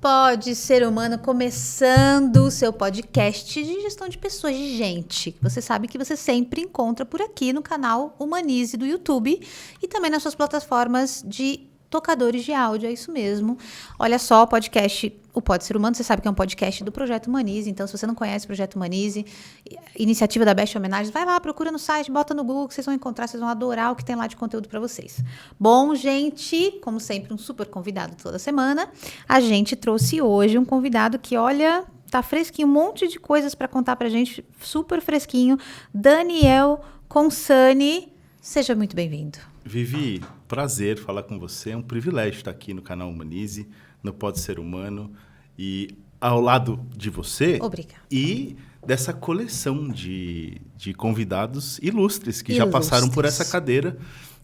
Pode Ser Humano, começando o seu podcast de gestão de pessoas, de gente. Você sabe que você sempre encontra por aqui no canal Humanize do YouTube e também nas suas plataformas de tocadores de áudio, é isso mesmo. Olha só, o podcast, o Pode Ser Humano, você sabe que é um podcast do Projeto Humanize, então se você não conhece o Projeto Humanize, iniciativa da Best Homenagens, vai lá, procura no site, bota no Google que vocês vão encontrar, vocês vão adorar o que tem lá de conteúdo para vocês. Bom, gente, como sempre, um super convidado toda semana. A gente trouxe hoje um convidado que, olha, tá fresquinho, um monte de coisas para contar pra gente, super fresquinho. Daniel Consani, seja muito bem-vindo. Vivi, prazer falar com você. É um privilégio estar aqui no canal Humanize, no Pode Ser Humano. E ao lado de você... Obrigada. E dessa coleção de convidados ilustres que já passaram por essa cadeira.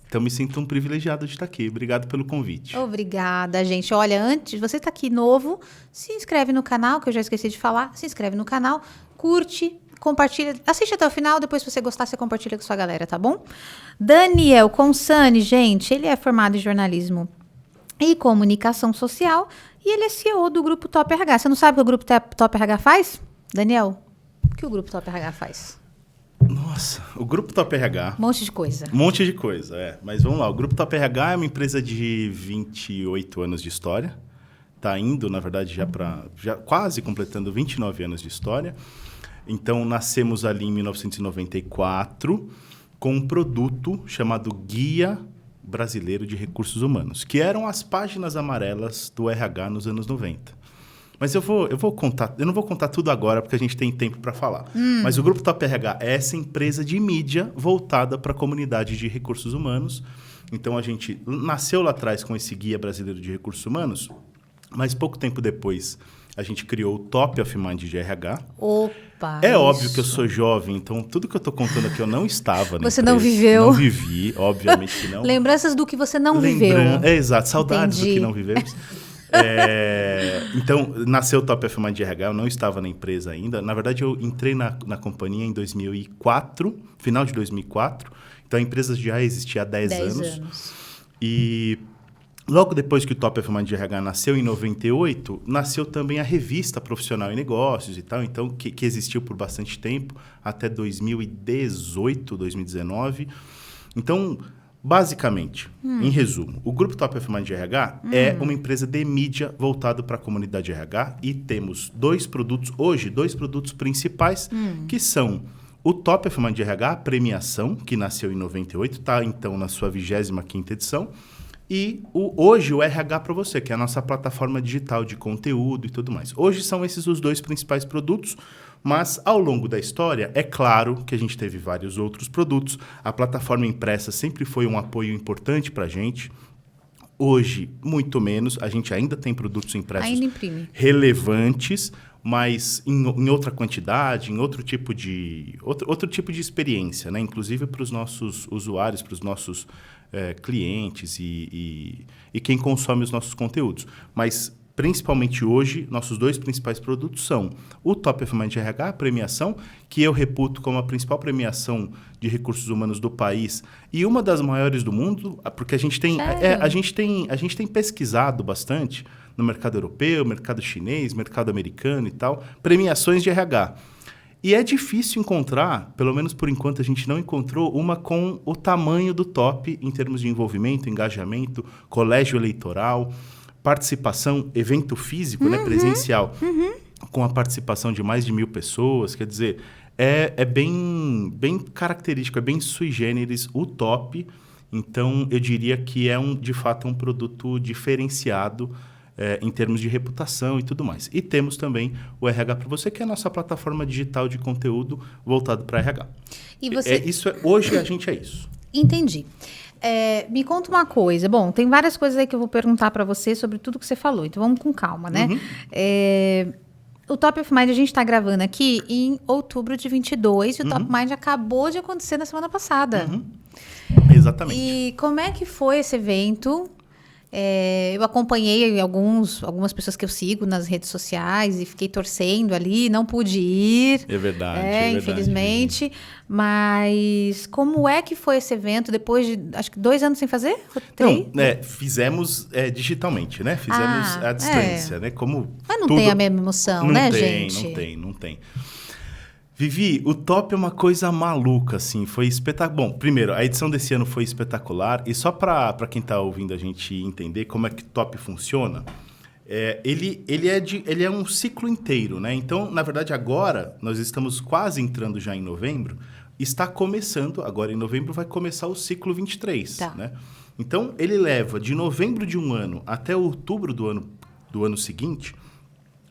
Então, me sinto um privilegiado de estar aqui. Obrigado pelo convite. Obrigada, gente. Olha, antes, você está aqui novo, se inscreve no canal, que eu já esqueci de falar. Se inscreve no canal, curte, compartilha, assiste até o final, depois se você gostar, você compartilha com sua galera, tá bom? Daniel Consani, gente, ele é formado em jornalismo e comunicação social e ele é CEO do Grupo Top RH. Você não sabe o que o Grupo Top RH faz? Daniel, o que o Grupo Top RH faz? Nossa, o Grupo Top RH... Um monte de coisa. Um monte de coisa, é. Mas vamos lá, o Grupo Top RH é uma empresa de 28 anos de história. Está indo, na verdade, já quase completando 29 anos de história. Então, nascemos ali em 1994 com um produto chamado Guia Brasileiro de Recursos Humanos, que eram as páginas amarelas do RH nos anos 90. Mas eu não vou contar tudo agora, porque a gente tem tempo para falar. Mas o Grupo Top RH é essa empresa de mídia voltada para a comunidade de recursos humanos. Então, a gente nasceu lá atrás com esse Guia Brasileiro de Recursos Humanos, mas pouco tempo depois a gente criou o Top of Mind de RH. Opa! É óbvio que eu sou jovem, então tudo que eu estou contando aqui eu não estava na Você empresa. não viveu. Não vivi, obviamente que não. Lembranças do que você não viveu. Exato, saudades Entendi. do que não vivemos. Então, nasceu o Top of Mind de RH, eu não estava na empresa ainda. Na verdade, eu entrei na companhia em 2004, final de 2004. Então, a empresa já existia há 10 anos. E... logo depois que o Top of Mind de RH nasceu, em 98, nasceu também a revista Profissional em Negócios e tal, então, que existiu por bastante tempo, até 2018, 2019. Então, basicamente, em resumo, o Grupo Top of Mind de RH é uma empresa de mídia voltada para a comunidade RH e temos dois produtos principais, que são o Top of Mind de RH, a premiação, que nasceu em 98, está então na sua 25ª edição, e hoje o RH para você, que é a nossa plataforma digital de conteúdo e tudo mais. Hoje são esses os dois principais produtos, mas ao longo da história, é claro que a gente teve vários outros produtos. A plataforma impressa sempre foi um apoio importante para a gente. Hoje, muito menos. A gente ainda tem produtos impressos relevantes, mas em outra quantidade, em outro tipo de experiência, né? Inclusive para os nossos usuários, para os nossos clientes e quem consome os nossos conteúdos. Mas, principalmente hoje, nossos dois principais produtos são o Top of Mind RH, a premiação, que eu reputo como a principal premiação de recursos humanos do país e uma das maiores do mundo, porque a gente tem pesquisado bastante no mercado europeu, mercado chinês, mercado americano e tal, premiações de RH. E é difícil encontrar, pelo menos por enquanto a gente não encontrou, uma com o tamanho do top em termos de envolvimento, engajamento, colégio eleitoral, participação, evento físico, né, presencial, com a participação de mais de 1.000 pessoas. Quer dizer, é bem característico, é bem sui generis o top. Então, eu diria que é, de fato, um produto diferenciado em termos de reputação e tudo mais. E temos também o RH para você, que é a nossa plataforma digital de conteúdo voltado para RH. E você... hoje a gente é isso. Entendi. Me conta uma coisa. Bom, tem várias coisas aí que eu vou perguntar para você sobre tudo que você falou. Então, vamos com calma, né? O Top of Mind a gente está gravando aqui em outubro de 22 e o Top Mind acabou de acontecer na semana passada. Exatamente. E como é que foi esse evento? Eu acompanhei algumas pessoas que eu sigo nas redes sociais e fiquei torcendo ali, não pude ir. É verdade, infelizmente. Mas como é que foi esse evento depois de, acho que 2 anos sem fazer? 3? Não, fizemos digitalmente, né? Fizemos à distância, né? Mas não tem a mesma emoção, né, gente? Não tem. Vivi, o Top é uma coisa maluca, assim, foi espetacular. Bom, primeiro, a edição desse ano foi espetacular, e só para quem está ouvindo a gente entender como é que o Top funciona, ele é um ciclo inteiro, né? Então, na verdade, agora, nós estamos quase entrando já em novembro, está começando, agora em novembro vai começar o ciclo 23, né? Então, ele leva de novembro de um ano até outubro do ano seguinte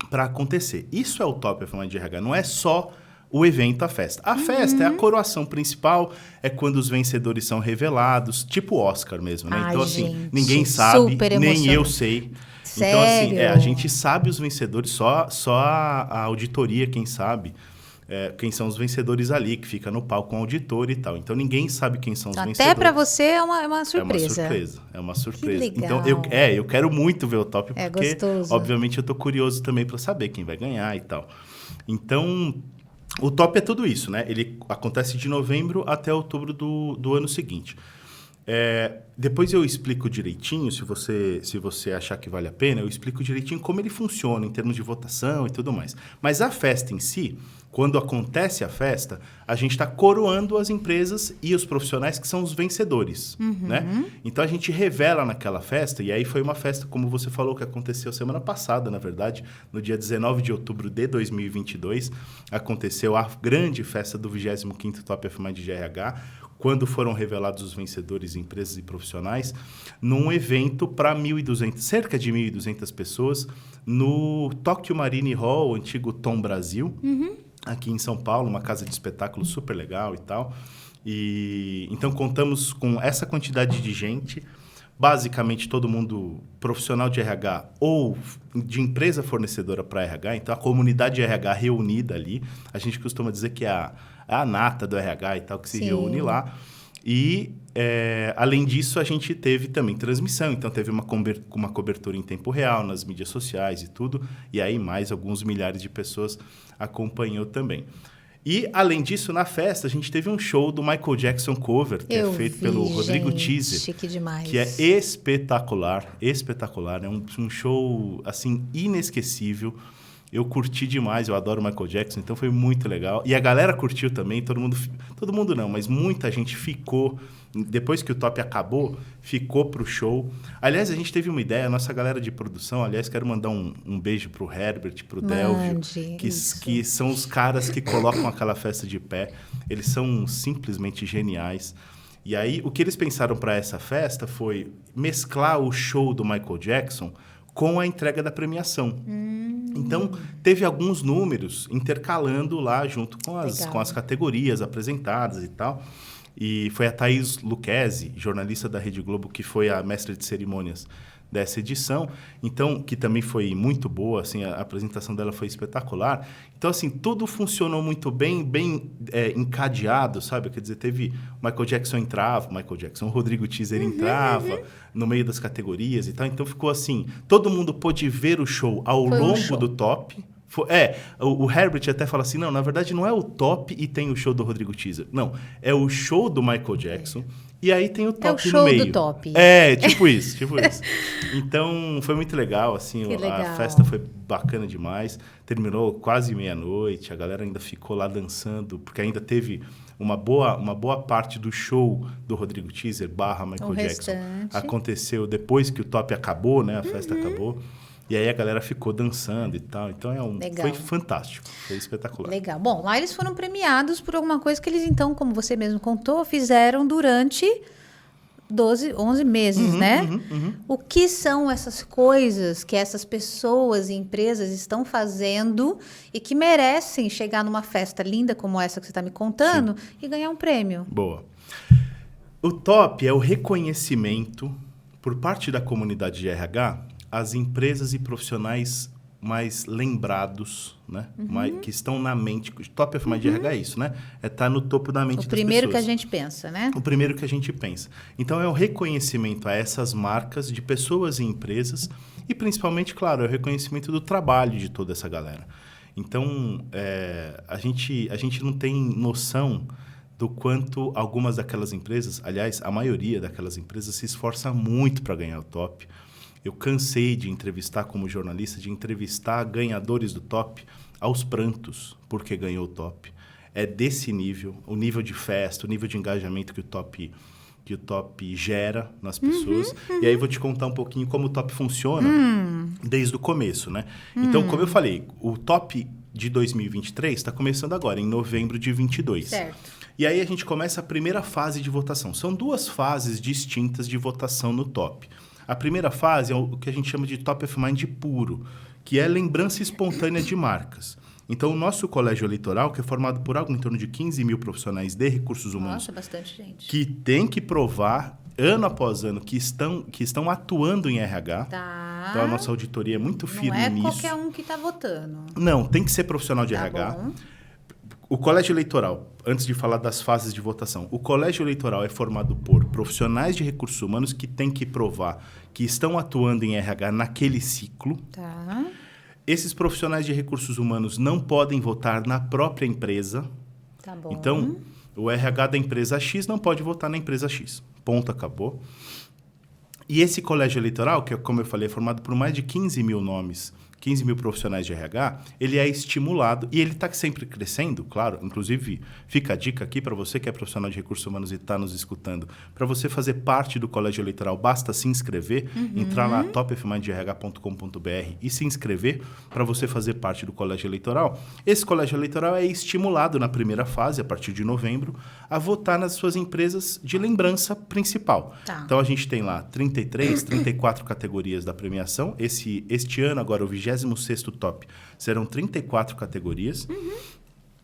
para acontecer. Isso é o Top of Mind de RH, não é só o evento, a festa. A festa é a coroação principal, é quando os vencedores são revelados, tipo Oscar mesmo, né? Então, assim, gente, ninguém sabe, nem eu sei. Sério? Então, assim, a gente sabe os vencedores, só a auditoria, quem sabe, quem são os vencedores ali, que fica no palco com o auditor e tal. Então, ninguém sabe quem são os vencedores. Até para você é uma surpresa. É uma surpresa. Que legal. Então, eu quero muito ver o Top, porque, gostoso. obviamente, eu tô curioso também para saber quem vai ganhar e tal. Então, o Top é tudo isso, né? Ele acontece de novembro até outubro do ano seguinte. Depois eu explico direitinho, se você achar que vale a pena, eu explico direitinho como ele funciona em termos de votação e tudo mais. Mas a festa em si, quando acontece a festa, a gente está coroando as empresas e os profissionais que são os vencedores, né? Então, a gente revela naquela festa, e aí foi uma festa, como você falou, que aconteceu semana passada, na verdade, no dia 19 de outubro de 2022, aconteceu a grande festa do 25º Top of Mind de RH, quando foram revelados os vencedores, empresas e profissionais, num evento para cerca de 1.200 pessoas, no Tokyo Marine Hall, antigo Tom Brasil, aqui em São Paulo, uma casa de espetáculo super legal e tal. E então, contamos com essa quantidade de gente, basicamente todo mundo profissional de RH ou de empresa fornecedora para RH, então a comunidade de RH reunida ali. A gente costuma dizer que é a nata do RH e tal, que se reúne lá. E, além disso, a gente teve também transmissão. Então, teve uma cobertura em tempo real nas mídias sociais e tudo. E aí, mais alguns milhares de pessoas acompanhou também. E, além disso, na festa, a gente teve um show do Michael Jackson cover, que é feito pelo Rodrigo Teaser. Chique demais. Que é espetacular. É um show, assim, inesquecível. Eu curti demais, eu adoro o Michael Jackson, então foi muito legal. E a galera curtiu também, todo mundo não, mas muita gente ficou, depois que o Top acabou, ficou pro show. Aliás, a gente teve uma ideia, a nossa galera de produção, aliás, quero mandar um beijo pro Herbert, pro Delvio, que são os caras que colocam aquela festa de pé. Eles são simplesmente geniais. E aí, o que eles pensaram para essa festa foi mesclar o show do Michael Jackson com a entrega da premiação. Então, teve alguns números intercalando lá junto com as categorias apresentadas e tal. E foi a Thaís Lucchesi, jornalista da Rede Globo, que foi a mestre de cerimônias dessa edição. Então, que também foi muito boa, assim, a apresentação dela foi espetacular. Então, assim, tudo funcionou muito bem encadeado, sabe? Quer dizer, teve Michael Jackson entrava, o Rodrigo Teaser entrava no meio das categorias e tal. Então, ficou assim, todo mundo pôde ver o show ao longo do Top. O Herbert até fala assim, não, na verdade não é o Top e tem o show do Rodrigo Teaser. Não, é o show do Michael Jackson e aí tem o Top no meio. É o show do Top. Tipo isso. Então, foi muito legal, assim, a festa foi bacana demais. Terminou quase meia-noite, a galera ainda ficou lá dançando, porque ainda teve uma boa parte do show do Rodrigo Teaser / Michael Jackson. Aconteceu depois que o Top acabou, né? A festa acabou. E aí a galera ficou dançando e tal. Então, foi fantástico. Foi espetacular. Legal. Bom, lá eles foram premiados por alguma coisa que eles, então, como você mesmo contou, fizeram durante 11 meses, né? O que são essas coisas que essas pessoas e empresas estão fazendo e que merecem chegar numa festa linda como essa que você está me contando e ganhar um prêmio? Boa. O Top é o reconhecimento por parte da comunidade de RH as empresas e profissionais mais lembrados, né? Que estão na mente. Top of Mind de RH é isso, né? É estar no topo da mente das pessoas. O primeiro que a gente pensa, né? O primeiro que a gente pensa. Então, é o reconhecimento a essas marcas de pessoas e empresas e, principalmente, claro, é o reconhecimento do trabalho de toda essa galera. Então, a gente não tem noção do quanto algumas daquelas empresas, aliás, a maioria daquelas empresas se esforça muito para ganhar o top. Eu cansei de entrevistar como jornalista, de entrevistar ganhadores do top aos prantos, porque ganhou o top. É desse nível, o nível de festa, o nível de engajamento que o top gera nas pessoas. E aí vou te contar um pouquinho como o top funciona desde o começo, né? Então, como eu falei, o top de 2023 está começando agora, em novembro de 22. Certo. E aí a gente começa a primeira fase de votação. São 2 fases distintas de votação no top. A primeira fase é o que a gente chama de Top of Mind puro, que é lembrança espontânea de marcas. Então, o nosso colégio eleitoral, que é formado por algo em torno de 15 mil profissionais de recursos humanos... Nossa, bastante gente. ...que tem que provar, ano após ano, que estão atuando em RH. Tá. Então, a nossa auditoria é muito firme nisso. Não é qualquer um que está votando. Não, tem que ser profissional de RH. Bom. O colégio eleitoral, antes de falar das fases de votação, o colégio eleitoral é formado por profissionais de recursos humanos que têm que provar que estão atuando em RH naquele ciclo. Tá. Esses profissionais de recursos humanos não podem votar na própria empresa. Tá bom. Então, o RH da empresa X não pode votar na empresa X. Ponto, acabou. E esse colégio eleitoral, que, como eu falei, é formado por mais de 15 mil nomes, 15 mil profissionais de RH, ele é estimulado e ele está sempre crescendo, claro. Inclusive, fica a dica aqui para você que é profissional de recursos humanos e está nos escutando. Para você fazer parte do colégio eleitoral, basta se inscrever, entrar lá topfminddrh.com.br e se inscrever para você fazer parte do colégio eleitoral. Esse colégio eleitoral é estimulado na primeira fase, a partir de novembro, a votar nas suas empresas de lembrança principal. Tá. Então, a gente tem lá 34 categorias da premiação. Este ano, agora, o 26º top, serão 34 categorias.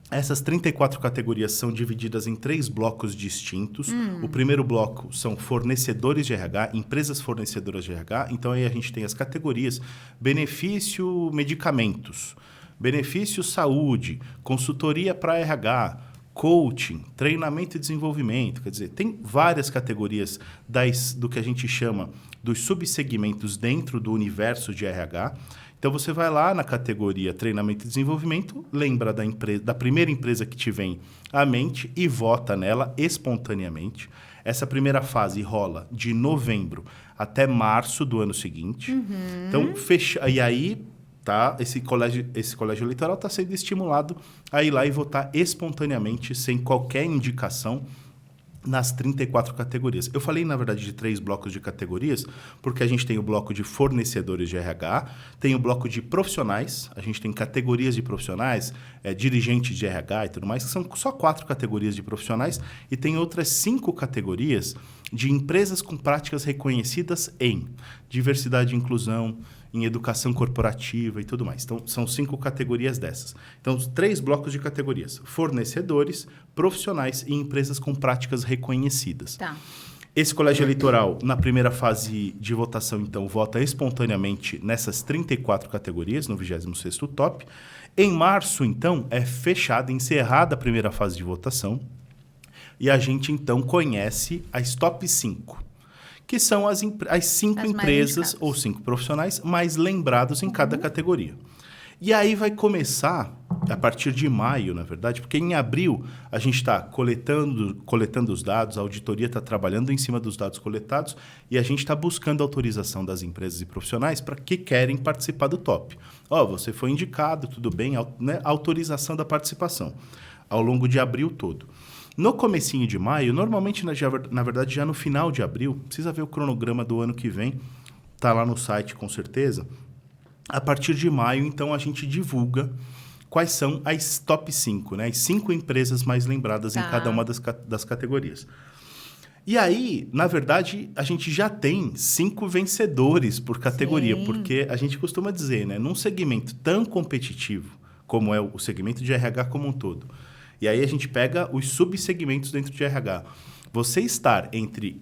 Essas 34 categorias são divididas em 3 blocos distintos. O primeiro bloco são fornecedores de RH, empresas fornecedoras de RH. Então, aí a gente tem as categorias benefício medicamentos, benefício saúde, consultoria para RH, coaching, treinamento e desenvolvimento. Quer dizer, tem várias categorias do que a gente chama dos subsegmentos dentro do universo de RH. Então, você vai lá na categoria treinamento e desenvolvimento, lembra da primeira empresa que te vem à mente e vota nela espontaneamente. Essa primeira fase rola de novembro até março do ano seguinte. Então, e aí, tá, esse colégio eleitoral está sendo estimulado a ir lá e votar espontaneamente, sem qualquer indicação, nas 34 categorias. Eu falei, na verdade, de 3 blocos de categorias, porque a gente tem o bloco de fornecedores de RH, tem o bloco de profissionais, a gente tem categorias de profissionais, dirigentes de RH e tudo mais, que são só 4 categorias de profissionais, e tem outras 5 categorias de empresas com práticas reconhecidas em diversidade e inclusão, em educação corporativa e tudo mais. Então, são 5 categorias dessas. Então, 3 blocos de categorias: fornecedores, profissionais e empresas com práticas reconhecidas. Tá. Esse colégio eleitoral, na primeira fase de votação, então, vota espontaneamente nessas 34 categorias, no 26º top. Em março, então, é fechada, encerrada a primeira fase de votação, e a gente, então, conhece as top 5. Que são as 5 empresas ou 5 profissionais mais lembrados em cada categoria. E aí vai começar, a partir de maio, na verdade, porque em abril a gente está coletando os dados, a auditoria está trabalhando em cima dos dados coletados e a gente está buscando autorização das empresas e profissionais para que querem participar do top. Você foi indicado, tudo bem, né? Autorização da participação ao longo de abril todo. No comecinho de maio, normalmente, na verdade, já no final de abril, precisa ver o cronograma do ano que vem, está lá no site com certeza. A partir de maio, então, a gente divulga quais são as top 5, né? As 5 empresas mais lembradas em cada uma das categorias. E aí, na verdade, a gente já tem 5 vencedores por categoria, porque a gente costuma dizer, né? Num segmento tão competitivo como é o segmento de RH como um todo, e aí a gente pega os subsegmentos dentro de RH. Você estar entre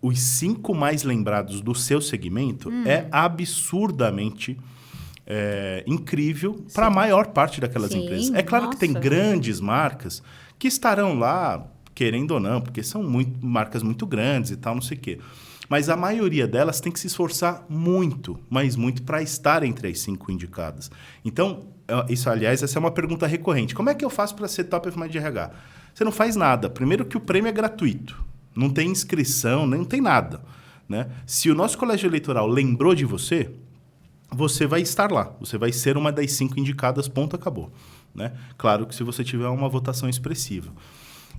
os 5 mais lembrados do seu segmento é absurdamente incrível para a maior parte daquelas empresas. É claro que tem grandes marcas que estarão lá, querendo ou não, porque são marcas muito grandes e tal, não sei o quê. Mas a maioria delas tem que se esforçar muito, mas muito, para estar entre as 5 indicadas. Então, aliás, essa é uma pergunta recorrente. Como é que eu faço para ser Top of Mind de RH? Você não faz nada. Primeiro que o prêmio é gratuito. Não tem inscrição, não tem nada. Né? Se o nosso colégio eleitoral lembrou de você, você vai estar lá. Você vai ser uma das 5 indicadas, ponto, acabou. Né? Claro que se você tiver uma votação expressiva.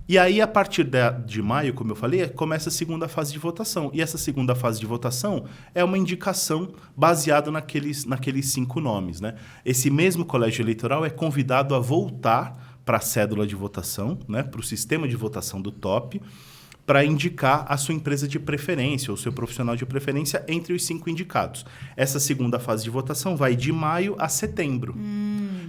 E aí, a partir de maio, como eu falei, começa a segunda fase de votação. E essa segunda fase de votação é uma indicação baseada naqueles 5 nomes. Né? Esse mesmo colégio eleitoral é convidado a voltar para a cédula de votação, né? Para o sistema de votação do TOP, para indicar a sua empresa de preferência ou seu profissional de preferência entre os 5 indicados. Essa segunda fase de votação vai de maio a setembro.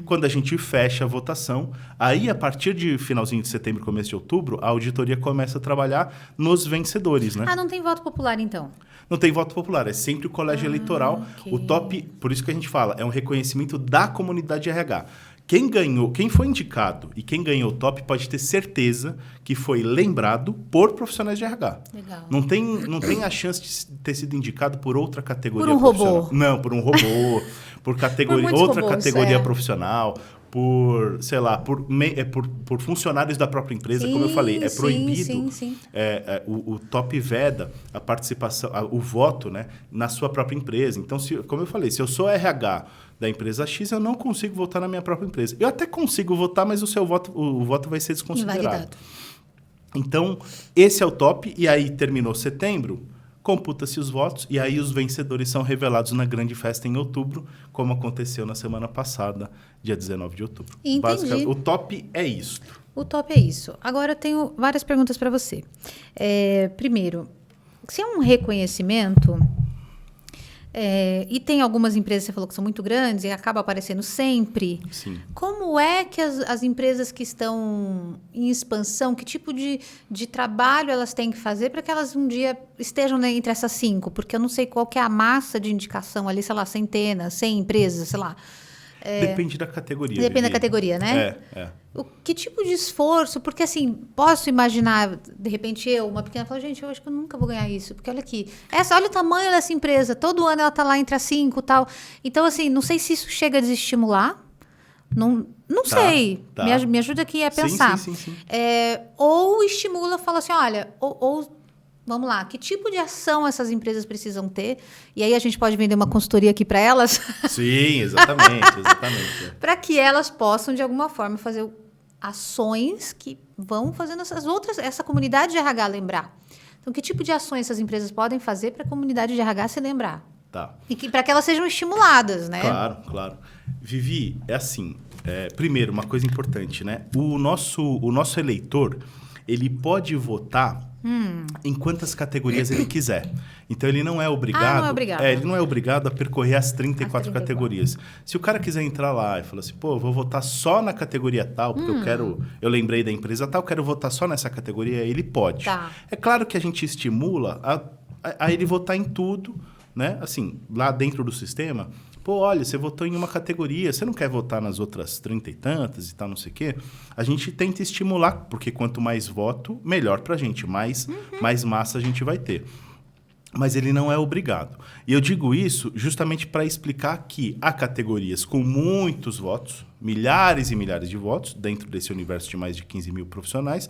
Quando a gente fecha a votação, aí a partir de finalzinho de setembro, começo de outubro, a auditoria começa a trabalhar nos vencedores. Né? Não tem voto popular, então? Não tem voto popular, é sempre o colégio eleitoral. Okay. O TOP, por isso que a gente fala, é um reconhecimento da comunidade RH. Quem foi indicado e quem ganhou o TOP pode ter certeza que foi lembrado por profissionais de RH. Legal. Não tem a chance de ter sido indicado por outra categoria por um profissional. Robô. Não, por um robô, por outra categoria profissional, por, sei lá, por funcionários da própria empresa, como eu falei. É proibido. Sim. O TOP veda a participação, o voto, né, na sua própria empresa. Então, como eu falei, se eu sou RH da empresa X, eu não consigo votar na minha própria empresa. Eu até consigo votar, mas o voto vai ser desconsiderado. Invalidado. Então, esse é o TOP, e aí terminou setembro, computa-se os votos, e aí os vencedores são revelados na grande festa em outubro, como aconteceu na semana passada, dia 19 de outubro. Entendi. O TOP é isso. O TOP é isso. Agora eu tenho várias perguntas para você. Primeiro, se é um reconhecimento... e tem algumas empresas, você falou que são muito grandes e acaba aparecendo sempre. Sim. Como é que as empresas que estão em expansão, que tipo de trabalho elas têm que fazer para que elas um dia estejam, né, entre essas 5? Porque eu não sei qual que é a massa de indicação ali, sei lá, centenas, 100 empresas, sei lá. Depende da categoria. Depende da categoria, né? Que tipo de esforço? Porque, assim, posso imaginar, de repente, uma pequena, falo, gente, eu acho que eu nunca vou ganhar isso. Porque, olha aqui, olha o tamanho dessa empresa. Todo ano ela está lá entre as 5 e tal. Então, assim, não sei se isso chega a desestimular. Não sei. Tá. Me ajuda aqui a pensar. Sim. Ou estimula, fala assim, olha, vamos lá, que tipo de ação essas empresas precisam ter? E aí a gente pode vender uma consultoria aqui para elas? Sim, exatamente. Para que elas possam, de alguma forma, fazer ações que vão fazendo essa comunidade de RH lembrar. Então, que tipo de ações essas empresas podem fazer para a comunidade de RH se lembrar? Tá. E para que elas sejam estimuladas, né? Claro. Vivi, é assim, primeiro, uma coisa importante, né? O nosso eleitor, ele pode votar em quantas categorias ele quiser. Então, ele não é obrigado... não é obrigado. Ele não é obrigado a percorrer as 34 categorias. Se o cara quiser entrar lá e falar assim, eu vou votar só na categoria tal, porque eu lembrei da empresa tal, quero votar só nessa categoria, ele pode. Tá. É claro que a gente estimula a ele votar em tudo, né? Assim, lá dentro do sistema... olha, você votou em uma categoria, você não quer votar nas outras 30 e tantas e tal, não sei o quê? A gente tenta estimular, porque quanto mais voto, melhor pra gente, mais massa a gente vai ter. Mas ele não é obrigado. E eu digo isso justamente para explicar que há categorias com muitos votos, milhares e milhares de votos, dentro desse universo de mais de 15 mil profissionais,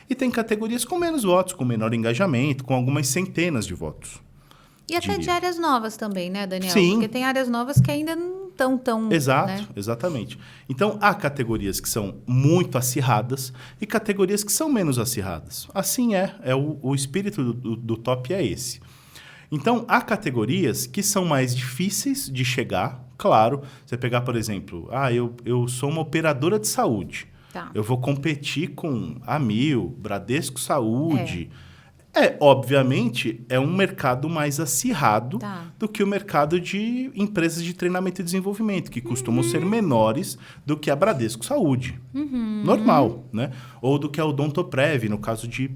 e tem categorias com menos votos, com menor engajamento, com algumas centenas de votos. E até de áreas novas também, né, Daniel? Sim. Porque tem áreas novas que ainda não estão tão... Exato, né? Exatamente. Então, há categorias que são muito acirradas e categorias que são menos acirradas. Assim o espírito do TOP é esse. Então, há categorias que são mais difíceis de chegar, claro. Você pegar, por exemplo, eu sou uma operadora de saúde. Tá. Eu vou competir com a Amil, Bradesco Saúde... obviamente, é um mercado mais acirrado do que o mercado de empresas de treinamento e desenvolvimento, que costumam ser menores do que a Bradesco Saúde. Normal, né? Ou do que a Odontoprev, no caso de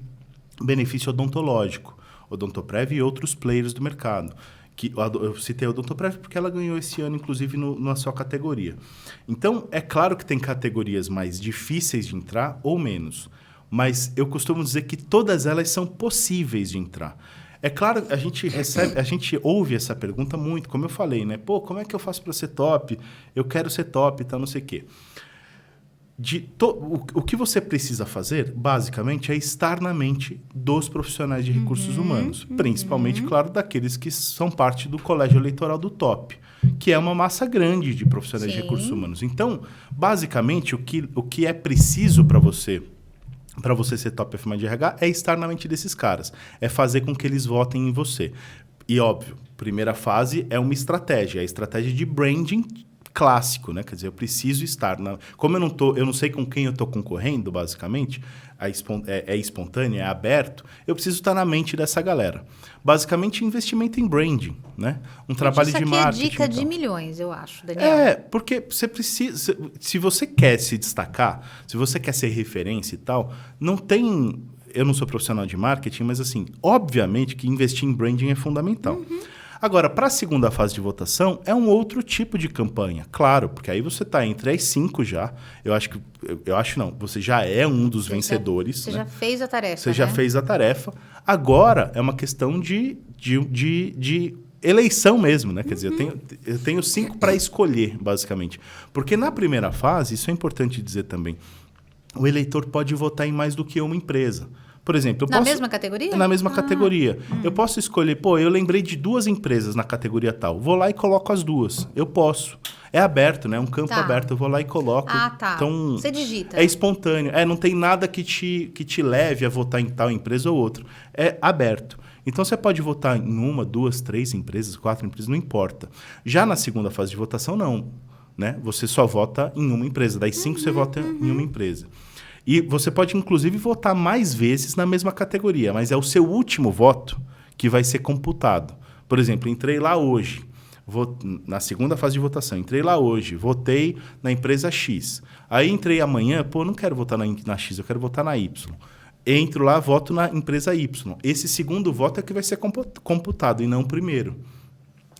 benefício odontológico. Odontoprev e outros players do mercado. Eu citei a Odontoprev porque ela ganhou esse ano, inclusive, na sua categoria. Então, é claro que tem categorias mais difíceis de entrar ou menos. Mas eu costumo dizer que todas elas são possíveis de entrar. É claro, a gente ouve essa pergunta muito, como eu falei, né? Pô, como é que eu faço para ser top? Eu quero ser top, tá, não sei o quê. O que você precisa fazer, basicamente, é estar na mente dos profissionais de recursos humanos. Principalmente, claro, daqueles que são parte do colégio eleitoral do top, que é uma massa grande de profissionais de recursos humanos. Então, basicamente, o que é preciso para você ser top FMA de RH, é estar na mente desses caras. É fazer com que eles votem em você. E, óbvio, primeira fase é uma estratégia. É a estratégia de branding clássico, né? Quer dizer, eu preciso estar... Como eu não sei com quem eu estou concorrendo, basicamente, é espontâneo, é aberto, eu preciso estar na mente dessa galera. Basicamente, investimento em branding, né? Um trabalho de marketing. Isso aqui é dica de milhões, eu acho, Daniel. Porque você precisa... Se você quer se destacar, se você quer ser referência e tal, não tem... Eu não sou profissional de marketing, mas, assim, obviamente que investir em branding é fundamental. Agora, para a segunda fase de votação, é um outro tipo de campanha. Claro, porque aí você está entre as 5 já. Você já é um dos vencedores. Você já fez a tarefa, Você já fez a tarefa. Agora, é uma questão de eleição mesmo, né? Quer dizer, eu tenho 5 para escolher, basicamente. Porque na primeira fase, isso é importante dizer também, o eleitor pode votar em mais do que uma empresa. Por exemplo, mesma categoria? Na mesma categoria. Eu posso escolher, eu lembrei de 2 empresas na categoria tal. Vou lá e coloco as 2. Eu posso. É aberto, né? É um campo aberto. Eu vou lá e coloco. Tá. Então, você digita. É espontâneo. Não tem nada que te leve a votar em tal empresa ou outra. É aberto. Então, você pode votar em 1, 2, 3 empresas, 4 empresas, não importa. Já na segunda fase de votação, não. Né? Você só vota em uma empresa. Das 5, você vota em uma empresa. E você pode, inclusive, votar mais vezes na mesma categoria, mas é o seu último voto que vai ser computado. Por exemplo, entrei lá hoje, na segunda fase de votação, entrei lá hoje, votei na empresa X. Aí entrei amanhã, não quero votar na X, eu quero votar na Y. Entro lá, voto na empresa Y. Esse segundo voto é que vai ser computado e não o primeiro.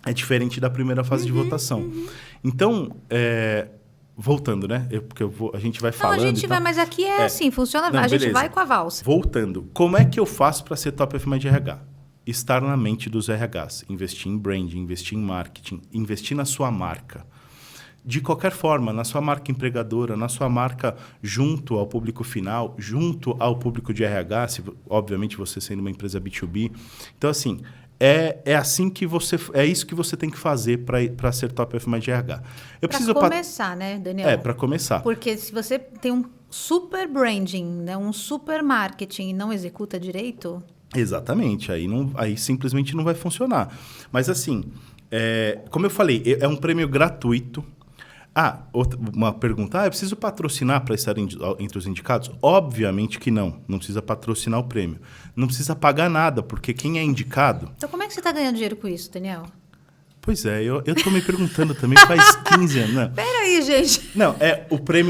É diferente da primeira fase de votação. Então, voltando, né? A gente vai falando. Não, a gente vai, mas aqui assim, funciona. A gente vai com a valsa. Voltando, como é que eu faço para ser top FMA de RH? Estar na mente dos RHs, investir em branding, investir em marketing, investir na sua marca. De qualquer forma, na sua marca empregadora, na sua marca junto ao público final, junto ao público de RH, obviamente você sendo uma empresa B2B. Então, assim, é isso que você tem que fazer para ser top FMA de RH. Para começar, né, Daniel? Para começar. Porque se você tem um super branding, né, um super marketing e não executa direito... Exatamente. Aí simplesmente não vai funcionar. Mas, assim, como eu falei, é um prêmio gratuito. Uma pergunta. Eu preciso patrocinar para estar entre os indicados? Obviamente que não. Não precisa patrocinar o prêmio. Não precisa pagar nada, porque quem é indicado... Então, como é que você está ganhando dinheiro com isso, Daniel? Pois é, eu estou me perguntando também faz 15 anos. Não. Peraí, gente. Não,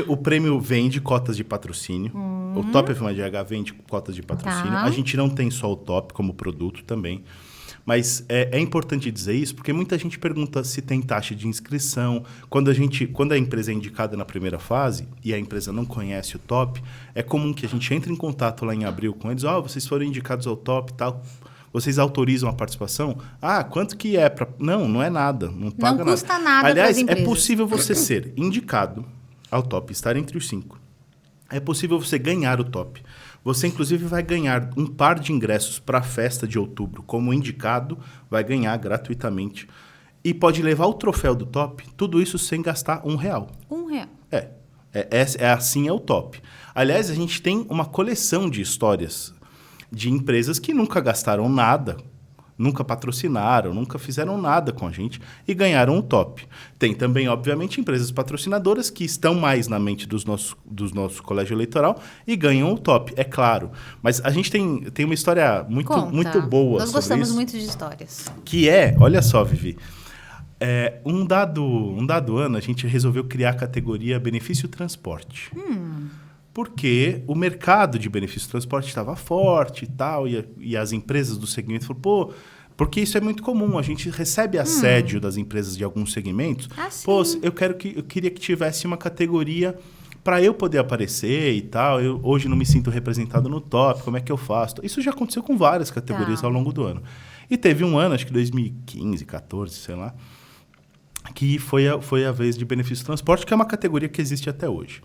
o prêmio vende cotas de patrocínio. O Top FMA de RH vende cotas de patrocínio. Tá. A gente não tem só o Top como produto também. Mas é importante dizer isso, porque muita gente pergunta se tem taxa de inscrição. Quando a empresa é indicada na primeira fase e a empresa não conhece o Top, é comum que a gente entre em contato lá em abril com eles. Vocês foram indicados ao Top e tal. Vocês autorizam a participação? Quanto que é? Não é nada. Não paga nada. Não custa nada para as empresas. É possível você ser indicado ao Top, estar entre os 5. É possível você ganhar o Top. Você, inclusive, vai ganhar um par de ingressos para a festa de outubro. Como indicado, vai ganhar gratuitamente. E pode levar o troféu do Top, tudo isso sem gastar R$1. Assim é o Top. Aliás, a gente tem uma coleção de histórias de empresas que nunca gastaram nada, nunca patrocinaram, nunca fizeram nada com a gente e ganharam o Top. Tem também, obviamente, empresas patrocinadoras que estão mais na mente do nosso colégio eleitoral e ganham o Top, é claro. Mas a gente tem uma história muito boa sobre isso. Nós gostamos muito de histórias. Que olha só, Vivi, um dado ano a gente resolveu criar a categoria Benefício Transporte. Porque o mercado de benefício de transporte estava forte e tal, e as empresas do segmento falaram, Porque isso é muito comum. A gente recebe assédio das empresas de alguns segmentos. Pô, eu queria que tivesse uma categoria para eu poder aparecer e tal. Eu hoje não me sinto representado no top. Como é que eu faço? Isso já aconteceu com várias categorias ao longo do ano. E teve um ano, acho que 2015, 14, sei lá, que foi a vez de benefício transporte, que é uma categoria que existe até hoje.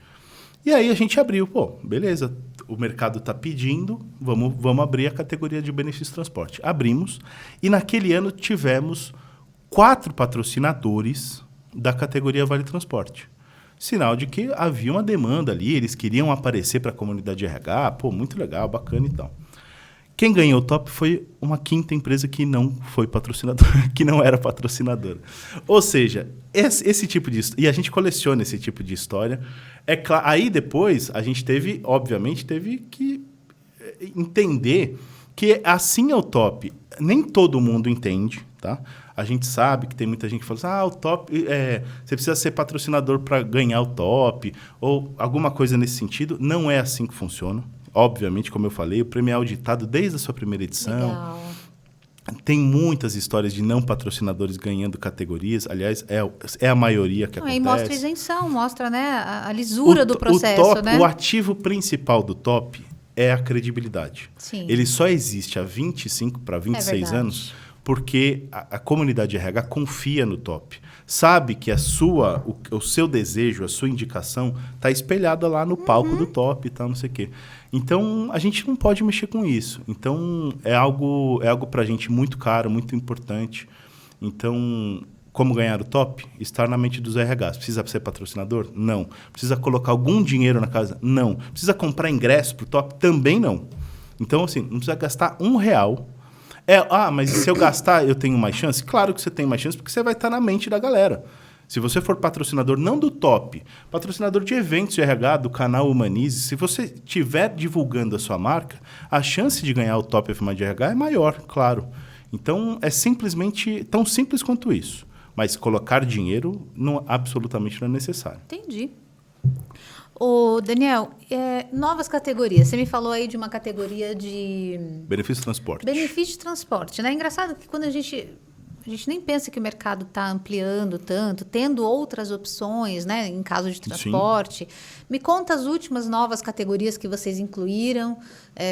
E aí a gente abriu, beleza, o mercado está pedindo, vamos abrir a categoria de benefício transporte. Abrimos, e naquele ano tivemos 4 patrocinadores da categoria Vale Transporte. Sinal de que havia uma demanda ali, eles queriam aparecer para a comunidade de RH, muito legal, bacana e tal. Quem ganhou o top foi uma quinta empresa que não foi patrocinadora, que não era patrocinadora. Ou seja, esse tipo de... E a gente coleciona esse tipo de história. Aí depois a gente obviamente teve que entender que assim é o top. Nem todo mundo entende, tá? A gente sabe que tem muita gente que fala assim, o top, você precisa ser patrocinador para ganhar o top, ou alguma coisa nesse sentido. Não é assim que funciona. Obviamente, como eu falei, o prêmio é auditado desde a sua primeira edição. Legal. Tem muitas histórias de não patrocinadores ganhando categorias. Aliás, é a maioria que acontece. E mostra isenção, mostra, né, a lisura do processo. O ativo principal do top é a credibilidade. Sim. Ele só existe há 25 para 26 anos porque a comunidade RH confia no top. Sabe que o seu desejo, a sua indicação está espelhada lá no palco do top e tal, não sei o quê. Então, a gente não pode mexer com isso. Então, é algo para a gente muito caro, muito importante. Então, como ganhar o top? Estar na mente dos RHs. Precisa ser patrocinador? Não. Precisa colocar algum dinheiro na casa? Não. Precisa comprar ingresso para o top? Também não. Então, assim, não precisa gastar R$1. Mas se eu gastar, eu tenho mais chance? Claro que você tem mais chance, porque você vai estar na mente da galera. Se você for patrocinador, não do top, patrocinador de eventos de RH, do canal Humanize, se você estiver divulgando a sua marca, a chance de ganhar o top F+ de RH é maior, claro. Então, é simplesmente tão simples quanto isso. Mas colocar dinheiro absolutamente não é necessário. Entendi. Daniel, novas categorias. Você me falou aí de uma categoria de... Benefício de transporte. Benefício de transporte, né? Engraçado que quando a gente nem pensa que o mercado está ampliando tanto, tendo outras opções, né, em caso de transporte. Sim. Me conta as últimas novas categorias que vocês incluíram,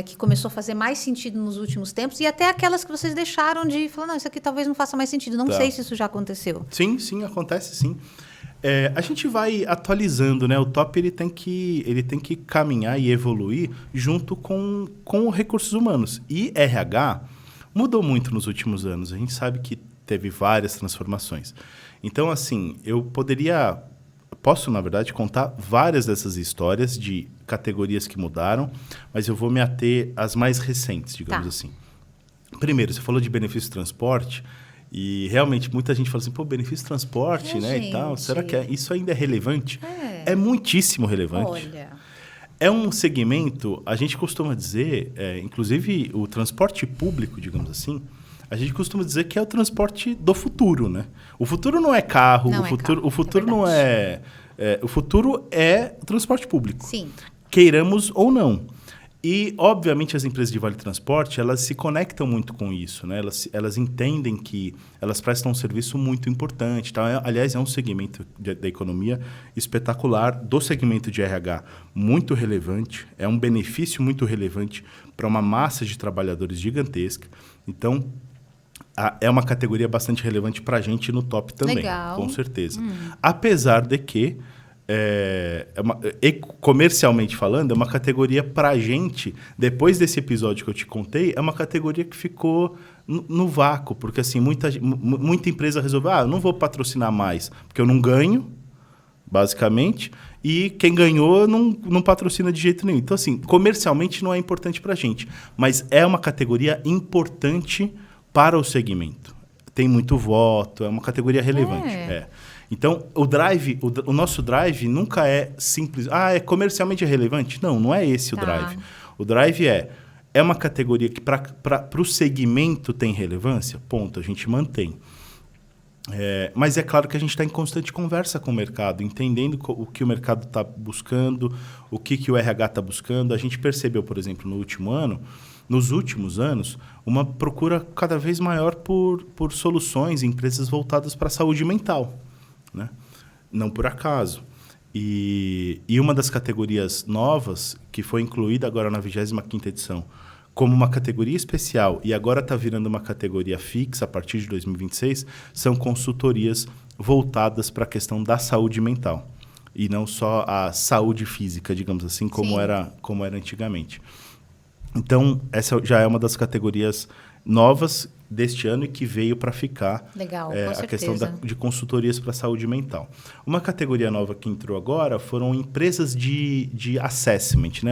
que começou a fazer mais sentido nos últimos tempos, e até aquelas que vocês deixaram de falar, não, isso aqui talvez não faça mais sentido. Não sei se isso já aconteceu. Sim, acontece sim. A gente vai atualizando, né? O top ele tem que caminhar e evoluir junto com recursos humanos. E RH mudou muito nos últimos anos. A gente sabe que teve várias transformações. Então, assim, posso, na verdade, contar várias dessas histórias de categorias que mudaram, mas eu vou me ater às mais recentes, digamos assim. Primeiro, você falou de benefício de transporte, e realmente muita gente fala assim, benefício de transporte, né, gente. E tal, será que isso ainda é relevante? É muitíssimo relevante. Olha... É um segmento, a gente costuma dizer, inclusive o transporte público, digamos assim, a gente costuma dizer que é o transporte do futuro, né? O futuro não é carro, o futuro não é... O futuro é o transporte público. Sim. Queiramos ou não. E, obviamente, as empresas de Vale Transporte, elas se conectam muito com isso, né? Elas entendem que elas prestam um serviço muito importante. Tá? Aliás, é um segmento da economia espetacular, do segmento de RH muito relevante, é um benefício muito relevante para uma massa de trabalhadores gigantesca. Então, é uma categoria bastante relevante para a gente no top também, legal. Com certeza. Apesar de que, comercialmente falando, é uma categoria para a gente, depois desse episódio que eu te contei, é uma categoria que ficou no vácuo, porque assim, muita empresa resolveu, eu não vou patrocinar mais, porque eu não ganho, basicamente, e quem ganhou não patrocina de jeito nenhum. Então, assim, comercialmente não é importante para a gente, mas é uma categoria importante para o segmento. Tem muito voto, é uma categoria relevante. Então, o nosso drive nunca é simples. É comercialmente relevante? Não é esse o drive. O drive é uma categoria que para o segmento tem relevância? Ponto, a gente mantém. Mas é claro que a gente está em constante conversa com o mercado, entendendo o que o mercado está buscando, o que o RH está buscando. A gente percebeu, por exemplo, nos últimos anos, uma procura cada vez maior por soluções, empresas voltadas para a saúde mental, né? Não por acaso. E uma das categorias novas, que foi incluída agora na 25ª edição, como uma categoria especial, e agora está virando uma categoria fixa a partir de 2026, são consultorias voltadas para a questão da saúde mental. E não só a saúde física, digamos assim, como era antigamente. Então, essa já é uma das categorias novas deste ano e que veio para ficar. Legal, com a certeza. questão de consultorias para a saúde mental. Uma categoria nova que entrou agora foram empresas de assessment, né?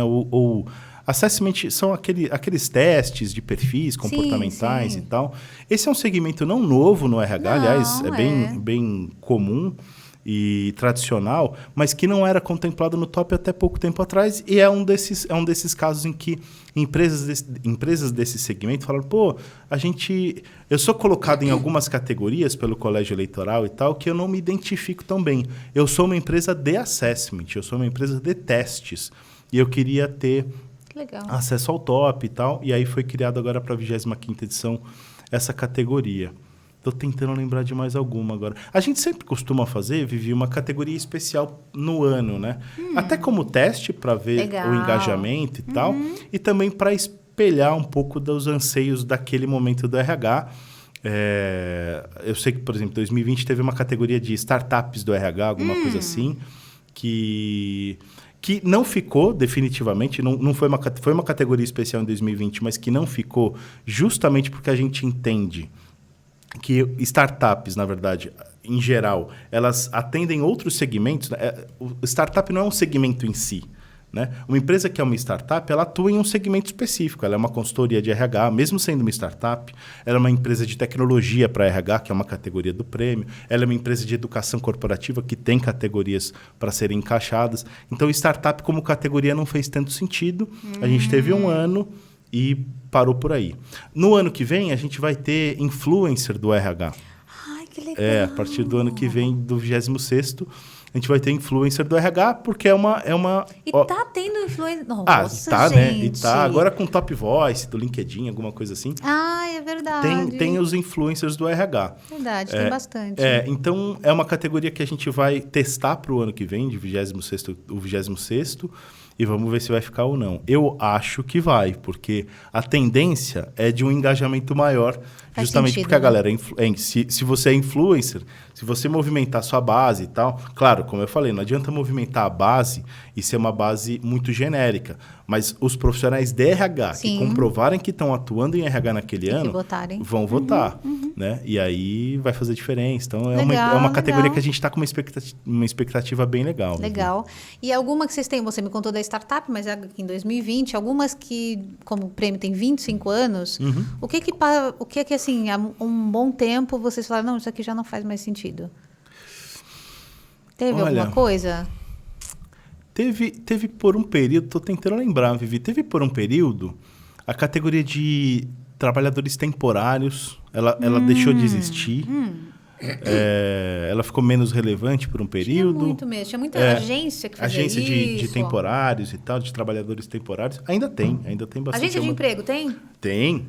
Assessment são aqueles testes de perfis comportamentais sim. e tal. Esse é um segmento não novo no RH, aliás, é é. bem comum e tradicional, mas que não era contemplado no top até pouco tempo atrás, e é um desses casos em que empresas desse segmento falaram, eu sou colocado em algumas categorias pelo colégio eleitoral e tal, que eu não me identifico tão bem. Eu sou uma empresa de assessment, eu sou uma empresa de testes, e eu queria ter acesso ao top e tal, e aí foi criado agora para a 25ª edição essa categoria. Estou tentando lembrar de mais alguma agora. A gente sempre costuma fazer, Vivi, uma categoria especial no ano, né? Até como teste para ver o engajamento e tal, e também para espelhar um pouco dos anseios daquele momento do RH. Eu sei que, por exemplo, 2020 teve uma categoria de startups do RH, alguma coisa assim, que não ficou definitivamente, não foi uma categoria especial em 2020, mas que não ficou justamente porque a gente entende que startups, na verdade, em geral, elas atendem outros segmentos. O startup não é um segmento em si, né? Uma empresa que é uma startup, ela atua em um segmento específico. Ela é uma consultoria de RH, mesmo sendo uma startup. Ela é uma empresa de tecnologia para RH, que é uma categoria do prêmio. Ela é uma empresa de educação corporativa, que tem categorias para serem encaixadas. Então, startup como categoria não fez tanto sentido. A gente teve um ano e parou por aí. No ano que vem, a gente vai ter influencer do RH. Ai, que legal. A partir do ano que vem, do 26º, a gente vai ter influencer do RH, porque é uma... E tá tendo influencer... Nossa, tá, gente. Né? E tá agora com Top Voice, do LinkedIn, alguma coisa assim. É verdade. Tem os influencers do RH. Verdade, tem bastante. Então, é uma categoria que a gente vai testar para o ano que vem, de 26º, e vamos ver se vai ficar ou não. Eu acho que vai, porque a tendência é de um engajamento maior, justamente sentido, porque a galera... Se você é influencer, se você movimentar sua base e tal... Claro, como eu falei, não adianta movimentar a base e ser uma base muito genérica. Mas os profissionais de RH que comprovarem que estão atuando em RH naquele ano vão votar. Né? E aí vai fazer diferença. Então, é uma categoria que a gente está com uma expectativa bem legal. Legal. E alguma que vocês têm, você me contou da startup, mas em 2020, algumas que, como o prêmio tem 25 anos, o que é que, assim, há um bom tempo vocês falaram, não, isso aqui já não faz mais sentido? Teve alguma coisa? Teve por um período, estou tentando lembrar, Vivi, teve por um período a categoria de trabalhadores temporários, ela deixou de existir. Ela ficou menos relevante por um período. Tinha muito mesmo. Tinha muita agência que fazia agência de temporários e tal, de trabalhadores temporários. Ainda tem bastante. Agência de emprego tem? Tem.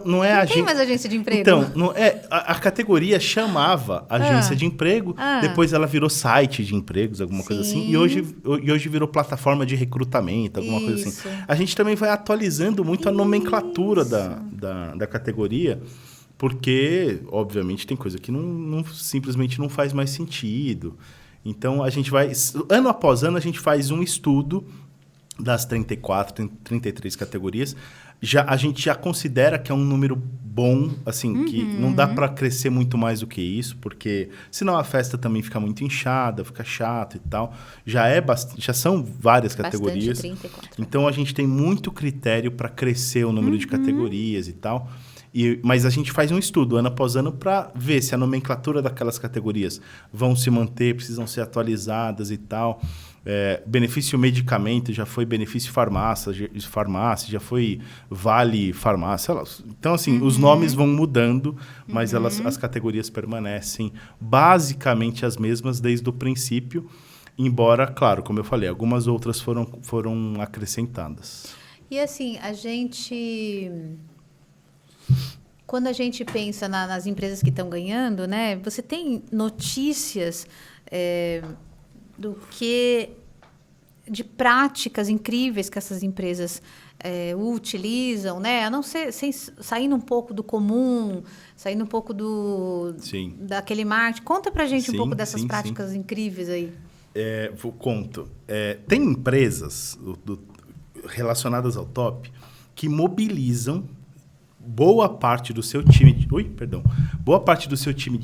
Não é agência. Tem mais agência de emprego? Então, a categoria chamava agência de emprego, depois ela virou site de empregos, alguma coisa assim, e hoje virou plataforma de recrutamento, alguma coisa assim. A gente também vai atualizando muito a nomenclatura da categoria, porque, obviamente, tem coisa que simplesmente não faz mais sentido. Então, a gente vai... Ano após ano, a gente faz um estudo das 33 categorias. A gente já considera que é um número bom, assim, que não dá para crescer muito mais do que isso, porque senão a festa também fica muito inchada, fica chato e tal. Já são várias categorias. Bastante, 34. Então, a gente tem muito critério para crescer o número de categorias e tal. Mas a gente faz um estudo ano após ano para ver se a nomenclatura daquelas categorias vão se manter, precisam ser atualizadas e tal. benefício medicamento, já foi benefício farmácia, já foi vale farmácia. Então, assim, os nomes vão mudando, mas as categorias permanecem basicamente as mesmas desde o princípio, embora, claro, como eu falei, algumas outras foram acrescentadas. E assim, quando a gente pensa nas empresas que estão ganhando, né? Você tem notícias de práticas incríveis que essas empresas utilizam, né? A não ser saindo um pouco do comum, saindo um pouco daquele marketing. Conta pra gente um pouco dessas práticas incríveis aí. Conto. Tem empresas relacionadas ao top que mobilizam boa parte do seu time de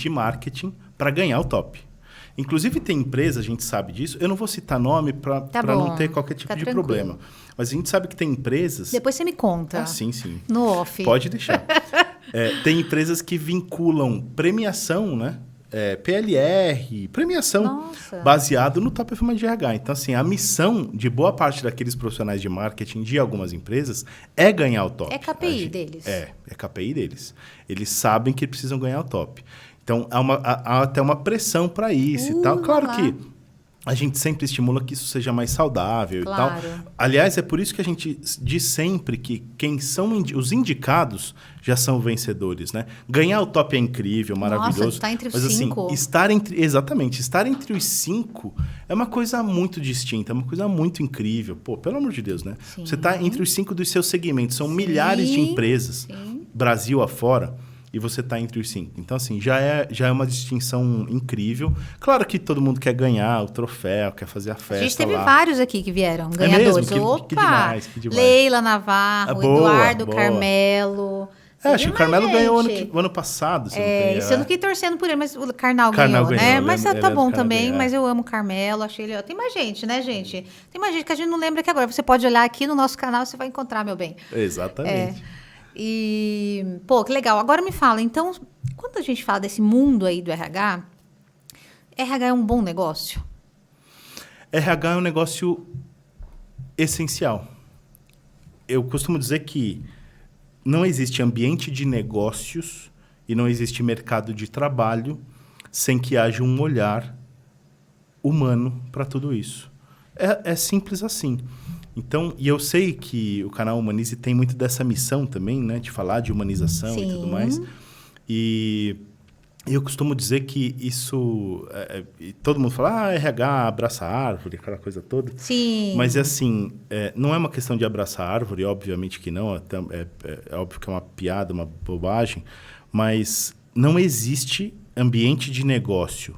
marketing para ganhar o top. Inclusive, tem empresa, a gente sabe disso, eu não vou citar nome para não ter qualquer tipo de problema. Mas a gente sabe que tem empresas... Depois você me conta. Sim. No off. Pode deixar. Tem empresas que vinculam premiação, né? PLR, premiação baseado no Top Performance de RH. Então, assim, a missão de boa parte daqueles profissionais de marketing de algumas empresas é ganhar o top. É KPI deles. É KPI deles. Eles sabem que precisam ganhar o top. Então, há até uma pressão para isso e tal. Claro que a gente sempre estimula que isso seja mais saudável e tal. Aliás, é por isso que a gente diz sempre que quem são os indicados já são vencedores, né? Ganhar o top é incrível, maravilhoso. Nossa, estar entre os 5. Assim, estar entre os 5 é uma coisa muito distinta, é uma coisa muito incrível. Pô, pelo amor de Deus, né? Sim. Você está entre os 5 dos seus segmentos. São milhares de empresas, Brasil afora. E você está entre os 5. Então, assim, já é uma distinção incrível. Claro que todo mundo quer ganhar o troféu, quer fazer a festa. A gente teve vários aqui que vieram, ganhadores. Mesmo? Que demais. Leila Navarro, Eduardo Carmelo. Acho que o Carmelo ganhou ano passado. Isso eu não fiquei torcendo por ele, mas o Carnal ganhou, né? Mas tá bom também, mas eu amo o Carmelo, achei ele... Tem mais gente, né, gente? Tem mais gente que a gente não lembra aqui agora. Você pode olhar aqui no nosso canal, você vai encontrar, meu bem. Exatamente. E, que legal. Agora me fala, então, quando a gente fala desse mundo aí do RH é um bom negócio? RH é um negócio essencial. Eu costumo dizer que não existe ambiente de negócios e não existe mercado de trabalho sem que haja um olhar humano para tudo isso. É simples assim. Então, e eu sei que o canal Humanize tem muito dessa missão também, né? De falar de humanização e tudo mais. E eu costumo dizer que isso... todo mundo fala, RH, abraça a árvore, aquela coisa toda. Sim. Mas, assim, não é uma questão de abraçar a árvore, obviamente que não. É óbvio que é uma piada, uma bobagem. Mas não existe ambiente de negócio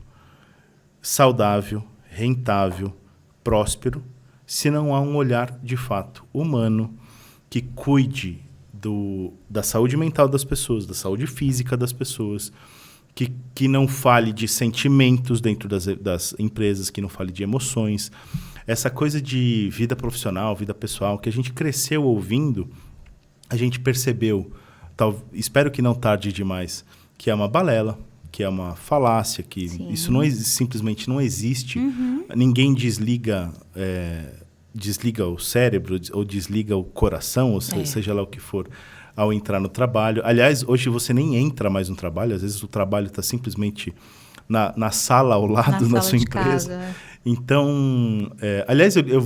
saudável, rentável, próspero, se não há um olhar, de fato, humano, que cuide da saúde mental das pessoas, da saúde física das pessoas, que não fale de sentimentos dentro das empresas, que não fale de emoções. Essa coisa de vida profissional, vida pessoal, que a gente cresceu ouvindo, a gente percebeu, espero que não tarde demais, que é uma balela, que é uma falácia, que isso simplesmente não existe. Ninguém desliga o cérebro ou desliga o coração, ou seja lá o que for, ao entrar no trabalho. Aliás, hoje você nem entra mais no trabalho, às vezes o trabalho está simplesmente na sala ao lado, na sua empresa. Casa. Então, aliás, eu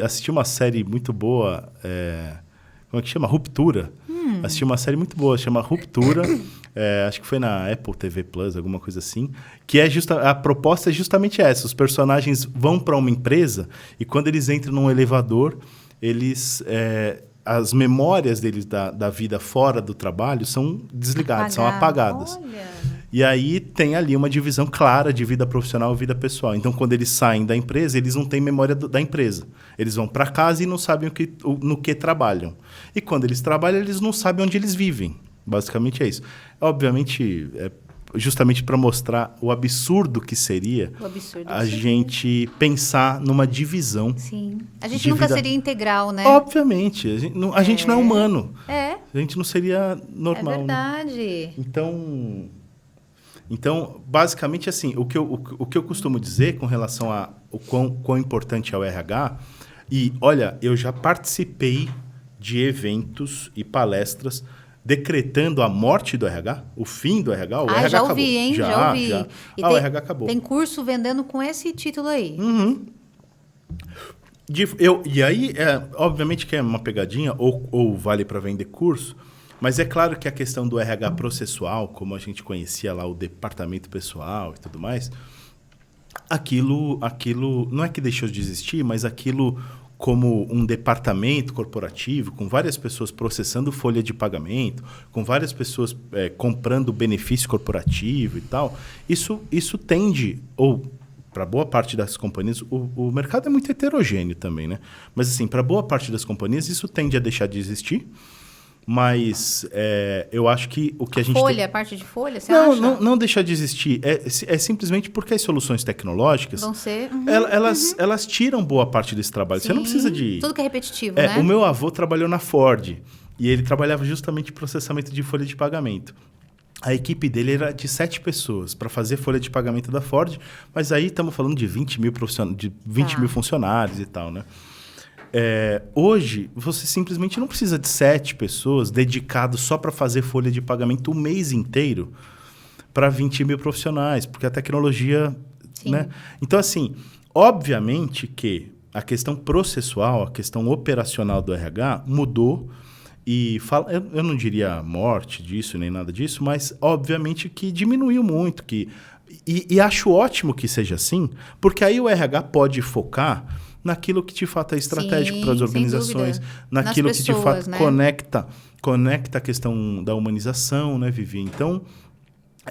assisti uma série muito boa, como é que chama? Ruptura. Assisti uma série muito boa, chama Ruptura. Acho que foi na Apple TV Plus, alguma coisa assim. Que a proposta é justamente essa. Os personagens vão para uma empresa e quando eles entram num elevador, as memórias deles da vida fora do trabalho são desligadas, são apagadas. Olha. E aí tem ali uma divisão clara de vida profissional e vida pessoal. Então, quando eles saem da empresa, eles não têm memória da empresa. Eles vão para casa e não sabem no que trabalham. E quando eles trabalham, eles não sabem onde eles vivem. Basicamente é isso. Obviamente, justamente para mostrar o absurdo que seria a gente pensar numa divisão. Sim. A gente nunca seria integral, né? Obviamente. A gente não é humano. A gente não seria normal. É verdade. Né? Então... Então, basicamente, assim, o que eu costumo dizer com relação a o quão importante é o RH, e, olha, eu já participei de eventos e palestras decretando a morte do RH, o fim do RH, o RH já acabou. ouvi, hein? Já ouvi. Já. O RH acabou. Tem curso vendendo com esse título aí. Uhum. E aí, obviamente que é uma pegadinha, ou vale para vender curso, mas é claro que a questão do RH processual, como a gente conhecia lá o departamento pessoal e tudo mais, aquilo não é que deixou de existir, mas aquilo como um departamento corporativo, com várias pessoas processando folha de pagamento, com várias pessoas comprando benefício corporativo e tal, isso tende, ou para boa parte das companhias, o mercado é muito heterogêneo também, né? Mas assim, para boa parte das companhias, isso tende a deixar de existir. Mas eu acho que o que a gente... A parte de folha, você acha? Não deixar de existir. É simplesmente porque as soluções tecnológicas... Vão ser... Elas tiram boa parte desse trabalho. Sim, você não precisa de... Tudo que é repetitivo, né? O meu avô trabalhou na Ford. E ele trabalhava justamente em processamento de folha de pagamento. A equipe dele era de 7 pessoas para fazer folha de pagamento da Ford. Mas aí estamos falando de 20 mil funcionários e tal, né? Hoje, você simplesmente não precisa de 7 pessoas dedicadas só para fazer folha de pagamento o mês inteiro para 20 mil profissionais, porque a tecnologia... Né? Então, assim, obviamente que a questão processual, a questão operacional do RH mudou e eu não diria morte disso nem nada disso, mas obviamente que diminuiu muito. E acho ótimo que seja assim, porque aí o RH pode focar naquilo que de fato é estratégico para as organizações, naquilo que de fato, né, conecta a questão da humanização, né, Vivi? Então,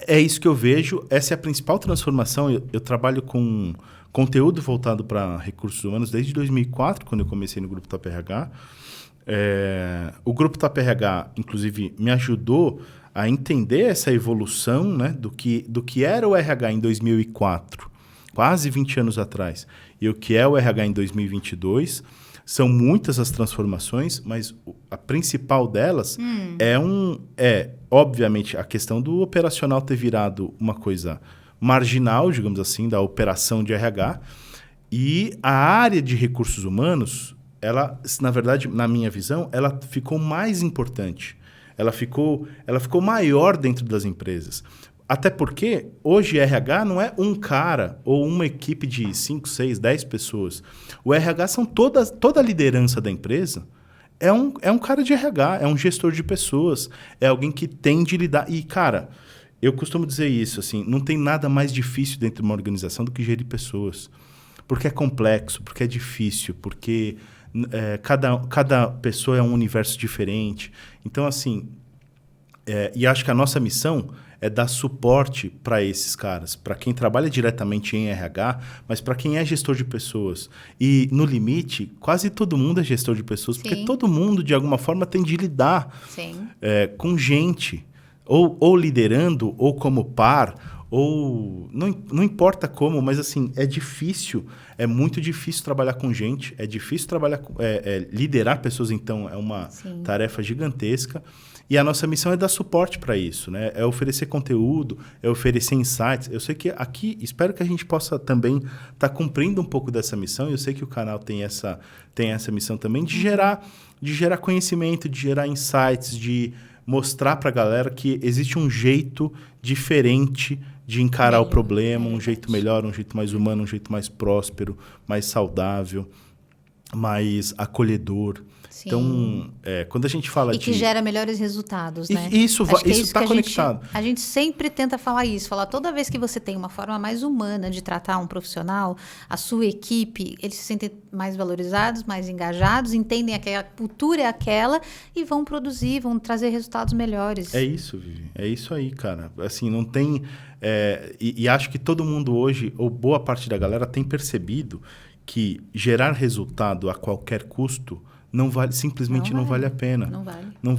é isso que eu vejo. Essa é a principal transformação. Eu trabalho com conteúdo voltado para recursos humanos desde 2004, quando eu comecei no Grupo Top RH. O Grupo Top RH, inclusive, me ajudou a entender essa evolução, né, do que era o RH em 2004, quase 20 anos atrás, e o que é o RH em 2022. São muitas as transformações, mas a principal delas obviamente, a questão do operacional ter virado uma coisa marginal, digamos assim, da operação de RH, e a área de recursos humanos, ela, na verdade, na minha visão, ela ficou mais importante. Ela ficou maior dentro das empresas. Até porque hoje RH não é um cara ou uma equipe de 5, 6, 10 pessoas. O RH são toda a liderança da empresa. É um cara de RH, é um gestor de pessoas, é alguém que tem de lidar. E, cara, eu costumo dizer isso, assim, não tem nada mais difícil dentro de uma organização do que gerir pessoas. Porque é complexo, porque é difícil, porque cada pessoa é um universo diferente. Então, assim, e acho que a nossa missão é dar suporte para esses caras, para quem trabalha diretamente em RH, mas para quem é gestor de pessoas. E, no limite, quase todo mundo é gestor de pessoas, porque todo mundo, de alguma forma, tem de lidar com gente, ou liderando, ou como par, ou... Não importa como, mas, assim, é difícil, é muito difícil trabalhar com gente, é difícil liderar pessoas, então, é uma tarefa gigantesca. E a nossa missão é dar suporte para isso, né? É oferecer conteúdo, é oferecer insights. Eu sei que aqui, espero que a gente possa também estar cumprindo um pouco dessa missão. Eu sei que o canal tem essa missão também de gerar conhecimento, de gerar insights, de mostrar para a galera que existe um jeito diferente de encarar o problema, um jeito melhor, um jeito mais humano, um jeito mais próspero, mais saudável, mais acolhedor. Sim. Então, quando a gente fala de... E que gera melhores resultados, né? Isso está conectado. A gente sempre tenta falar isso. Falar toda vez que você tem uma forma mais humana de tratar um profissional, a sua equipe, eles se sentem mais valorizados, mais engajados, entendem que a cultura é aquela e vão produzir, vão trazer resultados melhores. É isso, Vivi. É isso aí, cara. Assim, não tem... E acho que todo mundo hoje, ou boa parte da galera, tem percebido que gerar resultado a qualquer custo simplesmente não vale a pena. Não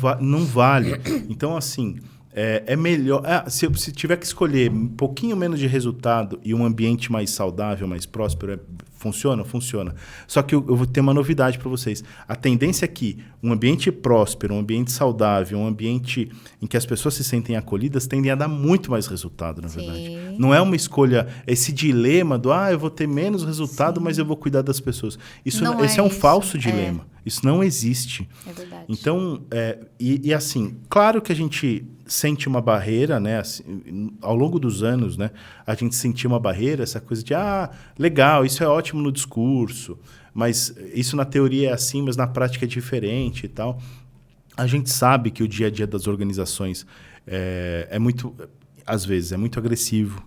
vale. Então, assim, é melhor... se tiver que escolher um pouquinho menos de resultado e um ambiente mais saudável, mais próspero, funciona? Funciona. Só que eu vou ter uma novidade para vocês. A tendência é que um ambiente próspero, um ambiente saudável, um ambiente em que as pessoas se sentem acolhidas, tendem a dar muito mais resultado, na verdade. Não é uma escolha, esse dilema do eu vou ter menos resultado, mas eu vou cuidar das pessoas. Esse é um falso dilema. Isso não existe. É verdade. Então, e assim, claro que a gente sente uma barreira, né? Assim, ao longo dos anos, né? A gente sentiu uma barreira, essa coisa de, legal, isso é ótimo no discurso, mas isso na teoria é assim, mas na prática é diferente e tal. A gente sabe que o dia a dia das organizações é muito, às vezes, é muito agressivo,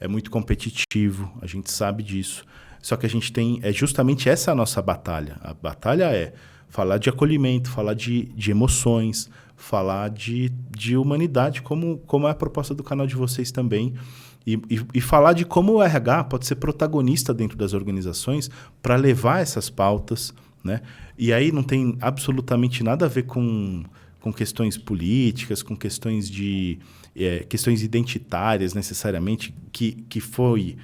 é muito competitivo, a gente sabe disso. Só que a gente tem, justamente essa a nossa batalha. A batalha é falar de acolhimento, falar de emoções, falar de humanidade, como é a proposta do canal de vocês também. E falar de como o RH pode ser protagonista dentro das organizações para levar essas pautas, né? E aí não tem absolutamente nada a ver com questões políticas, com questões questões identitárias necessariamente, que foi...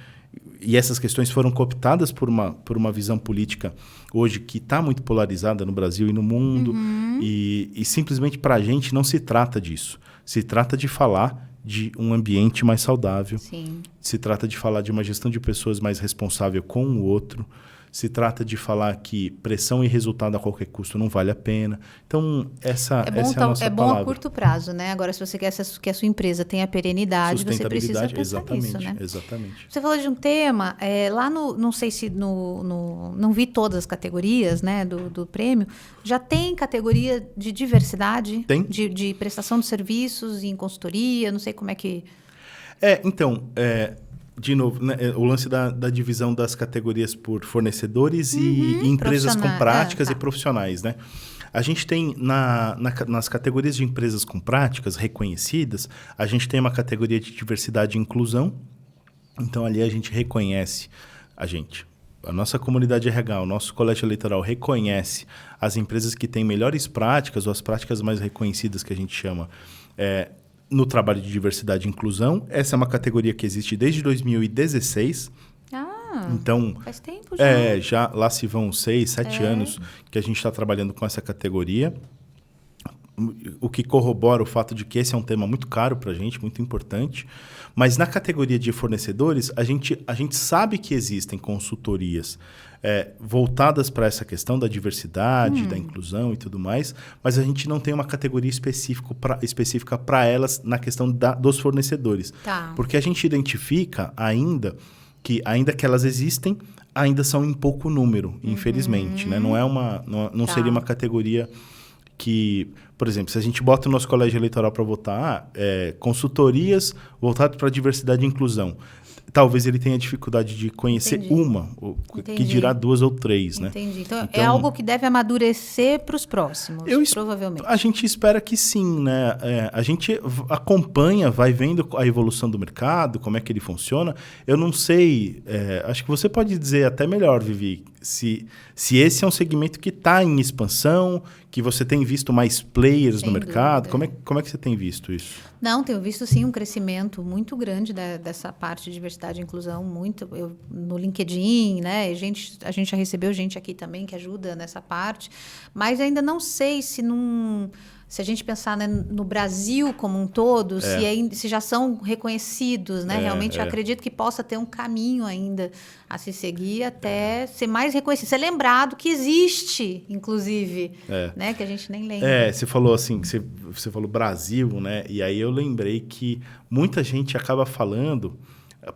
E essas questões foram cooptadas por uma visão política hoje que está muito polarizada no Brasil e no mundo. E simplesmente para a gente não se trata disso. Se trata de falar de um ambiente mais saudável. Sim. Se trata de falar de uma gestão de pessoas mais responsável com o outro. Se trata de falar que pressão e resultado a qualquer custo não vale a pena. Então, essa é a nossa palavra. É bom a curto prazo, né? Agora, se você quer que a sua empresa tenha perenidade, você precisa pensar nisso, né? Exatamente. Você falou de um tema, lá não sei se não vi todas as categorias, né, do prêmio, já tem categoria de diversidade? Tem. De prestação de serviços em consultoria, não sei como é que... De novo, né, o lance da divisão das categorias por fornecedores e empresas com práticas e profissionais, né? A gente tem, nas categorias de empresas com práticas reconhecidas, a gente tem uma categoria de diversidade e inclusão. Então, ali a gente reconhece, a nossa comunidade RH, o nosso colégio eleitoral reconhece as empresas que têm melhores práticas ou as práticas mais reconhecidas que a gente chama no trabalho de diversidade e inclusão. Essa é uma categoria que existe desde 2016. Então, faz tempo já. Já lá se vão 6, 7 anos que a gente está trabalhando com essa categoria. O que corrobora o fato de que esse é um tema muito caro para a gente, muito importante. Mas na categoria de fornecedores, a gente sabe que existem consultorias voltadas para essa questão da diversidade, da inclusão e tudo mais, mas a gente não tem uma categoria específica para elas na questão dos fornecedores. Tá. Porque a gente identifica ainda que elas existem, ainda são em pouco número, infelizmente. Né? Não seria uma categoria que... Por exemplo, se a gente bota o nosso colégio eleitoral para votar consultorias voltadas para diversidade e inclusão, talvez ele tenha dificuldade de conhecer que dirá 2 ou 3. Né? Entendi. Então, é algo que deve amadurecer para os próximos, provavelmente. A gente espera que sim. Né? A gente acompanha, vai vendo a evolução do mercado, como é que ele funciona. Eu não sei, acho que você pode dizer até melhor, Vivi, se esse é um segmento que está em expansão, que você tem visto mais players no mercado. Como é que você tem visto isso? Não, tenho visto sim um crescimento muito grande dessa parte de diversidade e inclusão, no LinkedIn, né? A gente já recebeu gente aqui também que ajuda nessa parte, mas ainda não sei se a gente pensar, né, no Brasil como um todo, se já são reconhecidos, né? Realmente eu acredito que possa ter um caminho ainda a se seguir até ser mais reconhecido, ser lembrado que existe, inclusive, né? Que a gente nem lembra. Você falou assim, você falou Brasil, né? E aí eu lembrei que muita gente acaba falando,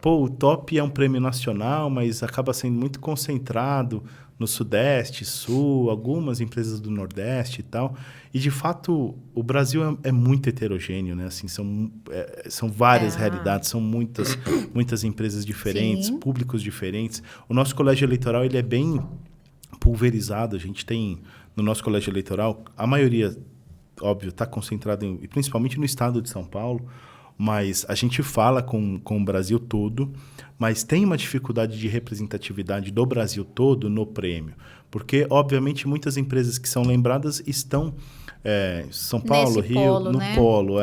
o TOP é um prêmio nacional, mas acaba sendo muito concentrado no Sudeste, Sul, algumas empresas do Nordeste e tal. E, de fato, o Brasil é muito heterogêneo, né? Assim, são várias realidades, são muitas empresas diferentes, públicos diferentes. O nosso colégio eleitoral ele é bem pulverizado. A gente tem, no nosso colégio eleitoral, a maioria, óbvio, está concentrada principalmente no estado de São Paulo, mas a gente fala com o Brasil todo, mas tem uma dificuldade de representatividade do Brasil todo no prêmio. Porque, obviamente, muitas empresas que são lembradas estão em São Paulo, Nesse Rio, polo, no né? polo.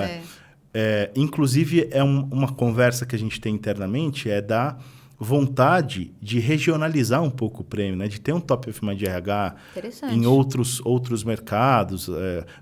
Inclusive, uma conversa que a gente tem internamente da vontade de regionalizar um pouco o prêmio, né? De ter um Top of Mind de RH em outros mercados.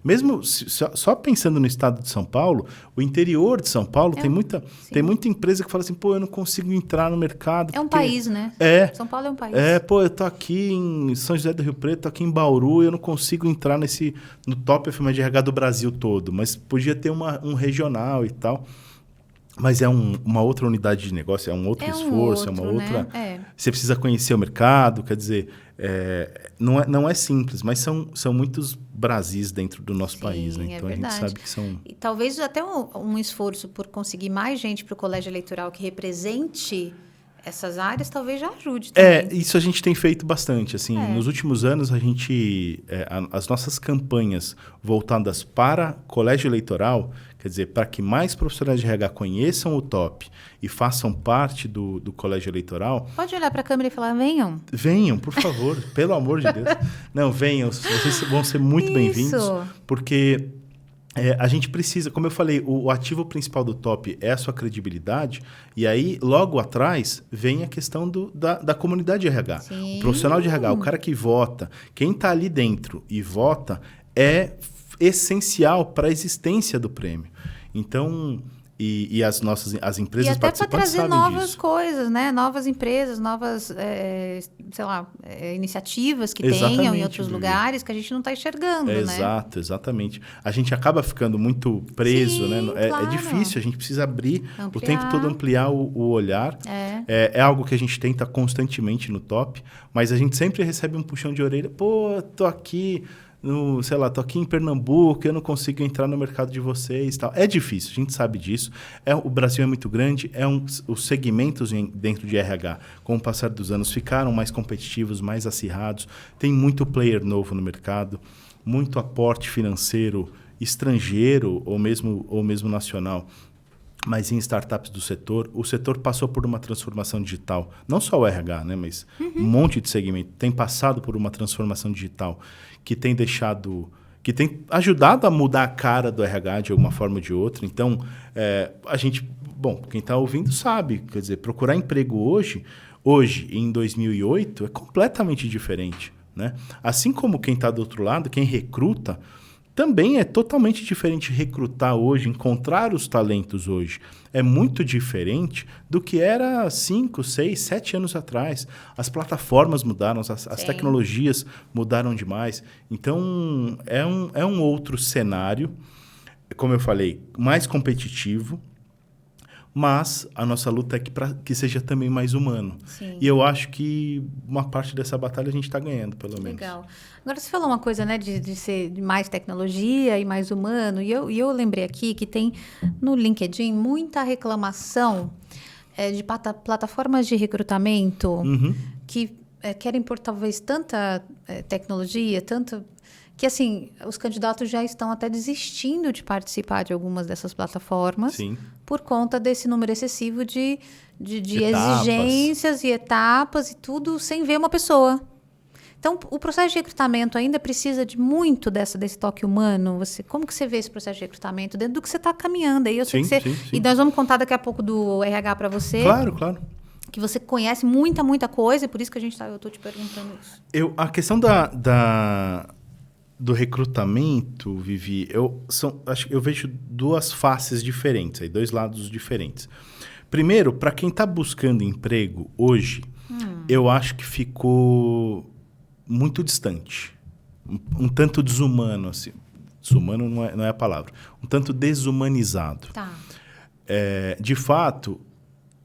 Mesmo só pensando no estado de São Paulo, o interior de São Paulo tem muita empresa que fala assim, pô, eu não consigo entrar no mercado. É um país, né? São Paulo é um país. Pô, eu tô aqui em São José do Rio Preto, tô aqui em Bauru, eu não consigo entrar no Top of Mind de RH do Brasil todo, mas podia ter um regional e tal. Mas é uma outra unidade de negócio, é um outro esforço, é uma outra... Né? Você precisa conhecer o mercado, quer dizer, não é simples, mas são muitos Brasis dentro do nosso país, né? Então a gente sabe que são... E talvez até um esforço por conseguir mais gente para o colégio eleitoral que represente essas áreas, talvez já ajude também. Isso a gente tem feito bastante. Assim, nos últimos anos, a gente... as nossas campanhas voltadas para colégio eleitoral... Quer dizer, para que mais profissionais de RH conheçam o top e façam parte do colégio eleitoral... Pode olhar para a câmera e falar, venham. Venham, por favor, pelo amor de Deus. Não, venham, vocês vão ser muito bem-vindos, porque a gente precisa, como eu falei, o ativo principal do top é a sua credibilidade, e aí, logo atrás, vem a questão da comunidade de RH. Sim. O profissional de RH, o cara que vota, quem está ali dentro e vota, é essencial para a existência do prêmio. Então, e as empresas e até para trazer novas disso. Coisas, né? Novas empresas, novas, iniciativas que tenham em outros lugares que a gente não está enxergando, Exato, exatamente. A gente acaba ficando muito preso, né? Claro. É difícil, a gente precisa abrir o tempo todo, ampliar o olhar. É algo que a gente tenta constantemente no top, mas a gente sempre recebe um puxão de orelha. Pô, tô aqui... tô aqui em Pernambuco, eu não consigo entrar no mercado de vocês. Tal. É difícil, a gente sabe disso. O Brasil é muito grande, os segmentos dentro de RH, com o passar dos anos, ficaram mais competitivos, mais acirrados. Tem muito player novo no mercado, muito aporte financeiro estrangeiro ou mesmo nacional. Mas em startups do setor, o setor passou por uma transformação digital. Não só o RH, né, mas um monte de segmento tem passado por uma transformação digital que tem ajudado a mudar a cara do RH de alguma forma ou de outra. Então, quem está ouvindo sabe, quer dizer, procurar emprego hoje, em 2008, é completamente diferente, né? Assim como quem está do outro lado, quem recruta, também é totalmente diferente recrutar hoje, encontrar os talentos hoje. É muito diferente do que era 5, 6, 7 anos atrás. As plataformas mudaram, as tecnologias mudaram demais. Então, é um outro cenário, como eu falei, mais competitivo, mas a nossa luta é que seja também mais humano. Sim. E eu acho que uma parte dessa batalha a gente está ganhando, pelo menos. Legal. Agora, você falou uma coisa, né, de ser de mais tecnologia e mais humano, e eu lembrei aqui que tem no LinkedIn muita reclamação de plataformas de recrutamento que querem pôr talvez tanta tecnologia, que, assim, os candidatos já estão até desistindo de participar de algumas dessas plataformas. Sim. Por conta desse número excessivo de exigências e etapas e tudo sem ver uma pessoa. Então, o processo de recrutamento ainda precisa de muito desse toque humano. Como que você vê esse processo de recrutamento dentro do que você está caminhando aí? Sim. E nós vamos contar daqui a pouco do RH para você. Claro. Que você conhece muita coisa, e por isso que eu estou te perguntando isso. A questão do recrutamento, Vivi, eu vejo duas faces diferentes, aí, 2 lados diferentes. Primeiro, para quem está buscando emprego hoje, eu acho que ficou muito distante. Um tanto desumano, assim. Desumano não é a palavra. Um tanto desumanizado. Tá. De fato,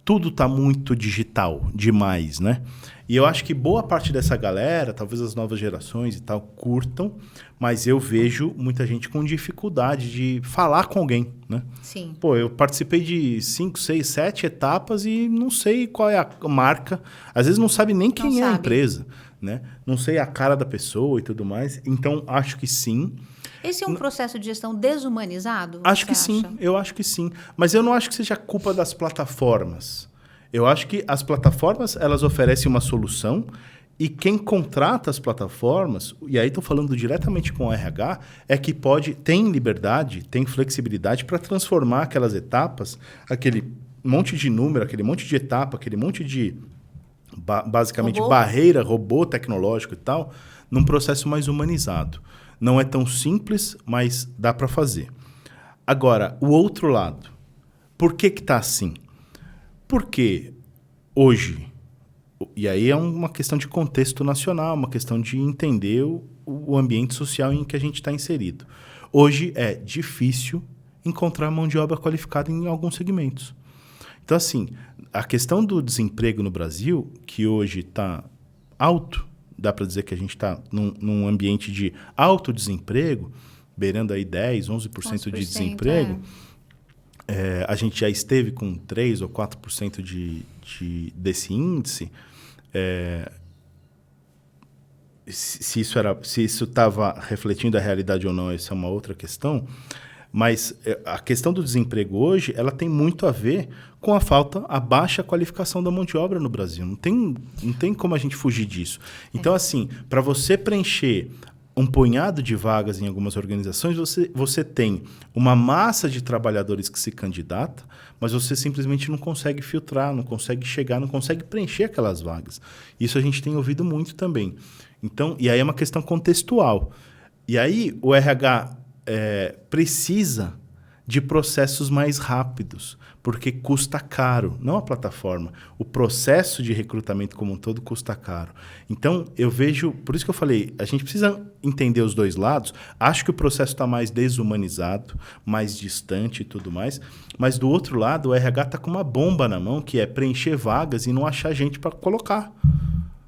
tudo está muito digital demais, né? E eu acho que boa parte dessa galera, talvez as novas gerações e tal, curtam, mas eu vejo muita gente com dificuldade de falar com alguém, né? Sim. Pô, eu participei de 5, 6, 7 etapas e não sei qual é a marca. Às vezes não sabe nem quem é a empresa, né? Não sei a cara da pessoa e tudo mais. Então, acho que sim. Esse é um processo de gestão desumanizado? Acho que sim, eu acho que sim. Mas eu não acho que seja culpa das plataformas. Eu acho que as plataformas, elas oferecem uma solução E quem contrata as plataformas, e aí estou falando diretamente com o RH, é que tem liberdade, tem flexibilidade para transformar aquelas etapas, aquele monte de número, aquele monte de etapa, aquele monte de, basicamente, barreira, robô tecnológico e tal, num processo mais humanizado. Não é tão simples, mas dá para fazer. Agora, o outro lado. Por que está assim? Porque hoje... E aí é uma questão de contexto nacional, uma questão de entender o ambiente social em que a gente está inserido. Hoje é difícil encontrar mão de obra qualificada em alguns segmentos. Então, assim, a questão do desemprego no Brasil, que hoje está alto, dá para dizer que a gente está num ambiente de alto desemprego, beirando aí 10%, 11% de desemprego. A gente já esteve com 3% ou 4% desse índice. Se isso estava refletindo a realidade ou não, essa é uma outra questão. Mas a questão do desemprego hoje, ela tem muito a ver com a baixa qualificação da mão de obra no Brasil. Não tem como a gente fugir disso. Então, assim, para você preencher um punhado de vagas em algumas organizações, você tem uma massa de trabalhadores que se candidata, mas você simplesmente não consegue filtrar, não consegue chegar, não consegue preencher aquelas vagas. Isso a gente tem ouvido muito também. Então, e aí é uma questão contextual. E aí o RH precisa de processos mais rápidos, porque custa caro, não a plataforma. O processo de recrutamento como um todo custa caro. Então, eu vejo... Por isso que eu falei, a gente precisa entender os dois lados. Acho que o processo está mais desumanizado, mais distante e tudo mais. Mas, do outro lado, o RH está com uma bomba na mão, que é preencher vagas e não achar gente para colocar.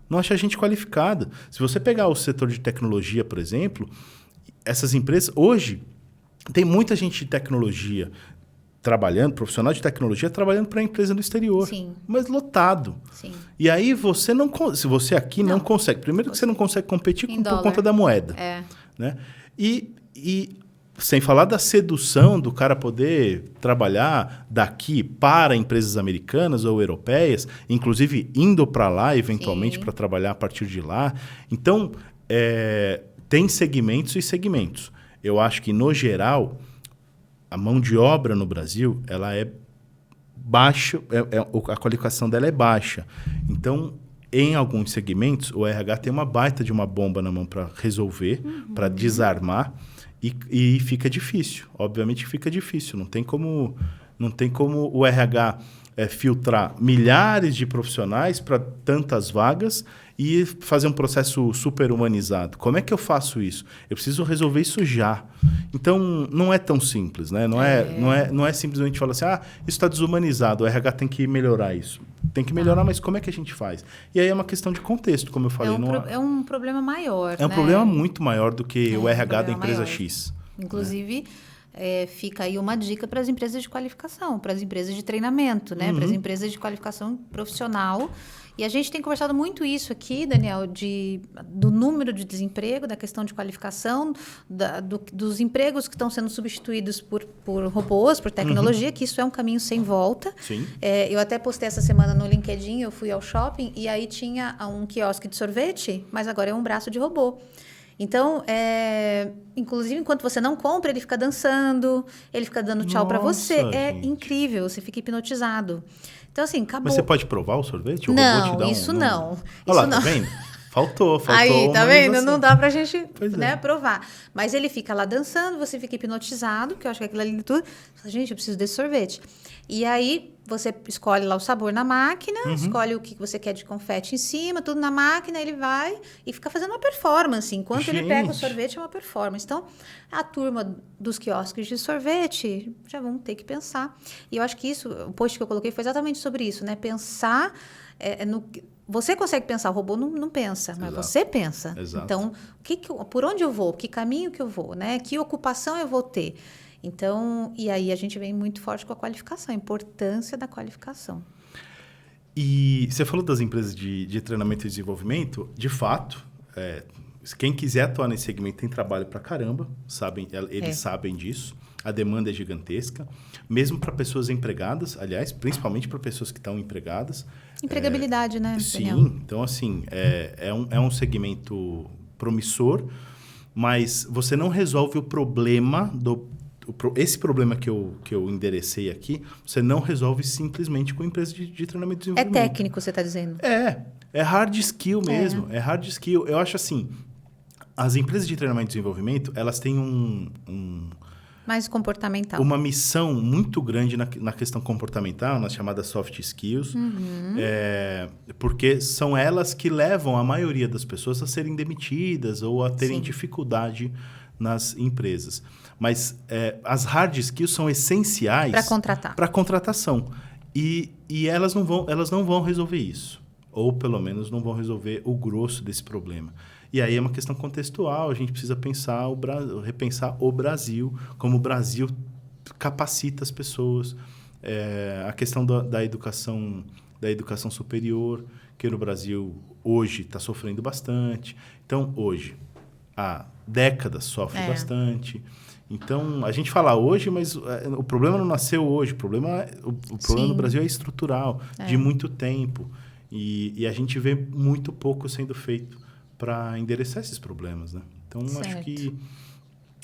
Não achar gente qualificada. Se você pegar o setor de tecnologia, por exemplo, essas empresas... Hoje, tem muita gente de tecnologia trabalhando, profissional de tecnologia, trabalhando para a empresa no exterior. Sim. Mas lotado. Sim. E aí você se você aqui não consegue. Primeiro que você não consegue competir por conta da moeda. Né? E sem falar da sedução do cara poder trabalhar daqui para empresas americanas ou europeias, inclusive indo para lá eventualmente para trabalhar a partir de lá. Então, tem segmentos e segmentos. Eu acho que, no geral, a mão de obra no Brasil ela é baixa, a qualificação dela é baixa. Então, em alguns segmentos, o RH tem uma baita de uma bomba na mão para resolver, para desarmar, e fica difícil. Obviamente fica difícil. Não tem como o RH filtrar milhares de profissionais para tantas vagas e fazer um processo super humanizado. Como é que eu faço isso? Eu preciso resolver isso já. Então, não é tão simples, né? Não é simplesmente falar assim, isso está desumanizado, o RH tem que melhorar isso. Tem que melhorar, mas como é que a gente faz? E aí é uma questão de contexto, como eu falei. É um problema maior, um problema muito maior do que o RH da empresa maior. X. Inclusive... fica aí uma dica para as empresas de qualificação, para as empresas de treinamento, né? Para as empresas de qualificação profissional. E a gente tem conversado muito isso aqui, Daniel, do número de desemprego, da questão de qualificação, dos empregos que estão sendo substituídos por robôs, por tecnologia, que isso é um caminho sem volta. Sim. Eu até postei essa semana no LinkedIn, eu fui ao shopping e aí tinha um quiosque de sorvete, mas agora é um braço de robô. Então, inclusive, enquanto você não compra, ele fica dançando, ele fica dando tchau para você. É incrível, você fica hipnotizado. Então, assim, acabou. Mas você pode provar o sorvete? Não, isso não. Olha lá, tá vendo? Faltou. Aí, tá vendo? Não dá pra gente provar. Mas ele fica lá dançando, você fica hipnotizado, que eu acho que aquilo ali tudo. Gente, eu preciso desse sorvete. E aí, você escolhe lá o sabor na máquina, escolhe o que você quer de confete em cima, tudo na máquina, ele vai e fica fazendo uma performance. Enquanto ele pega o sorvete, é uma performance. Então, a turma dos quiosques de sorvete já vão ter que pensar. E eu acho que o post que eu coloquei foi exatamente sobre isso, né? Pensar no... Você consegue pensar, o robô não pensa, mas você pensa. Exato. Então, por onde eu vou? Que caminho que eu vou? Né? Que ocupação eu vou ter? Então, e aí a gente vem muito forte com a qualificação, a importância da qualificação. E você falou das empresas de treinamento e desenvolvimento, de fato, quem quiser atuar nesse segmento tem trabalho pra caramba, eles sabem disso. a demanda é gigantesca, mesmo para pessoas empregadas, aliás, principalmente para pessoas que estão empregadas. Empregabilidade, né? Sim, Daniel? então assim, é um segmento promissor, mas você não resolve o problema esse problema que eu enderecei aqui, você não resolve simplesmente com empresa de treinamento e É desenvolvimento. técnico, você está dizendo? É hard skill mesmo, é hard skill. Eu acho assim, as empresas de treinamento e desenvolvimento, elas têm Mais comportamental. uma missão muito grande na questão comportamental, nas chamadas soft skills, porque são elas que levam a maioria das pessoas a serem demitidas ou a terem dificuldade nas empresas. Mas as hard skills são essenciais para contratação. E elas não vão resolver isso. Ou, pelo menos, não vão resolver o grosso desse problema. E aí é uma questão contextual. A gente precisa repensar o Brasil, como o Brasil capacita as pessoas. A questão da educação superior, que no Brasil hoje está sofrendo bastante. Então, hoje, há décadas sofre bastante. Então, a gente fala hoje, mas o problema não nasceu hoje. O problema no Brasil é estrutural, de muito tempo. E a gente vê muito pouco sendo feito para endereçar esses problemas, né? Então, acho que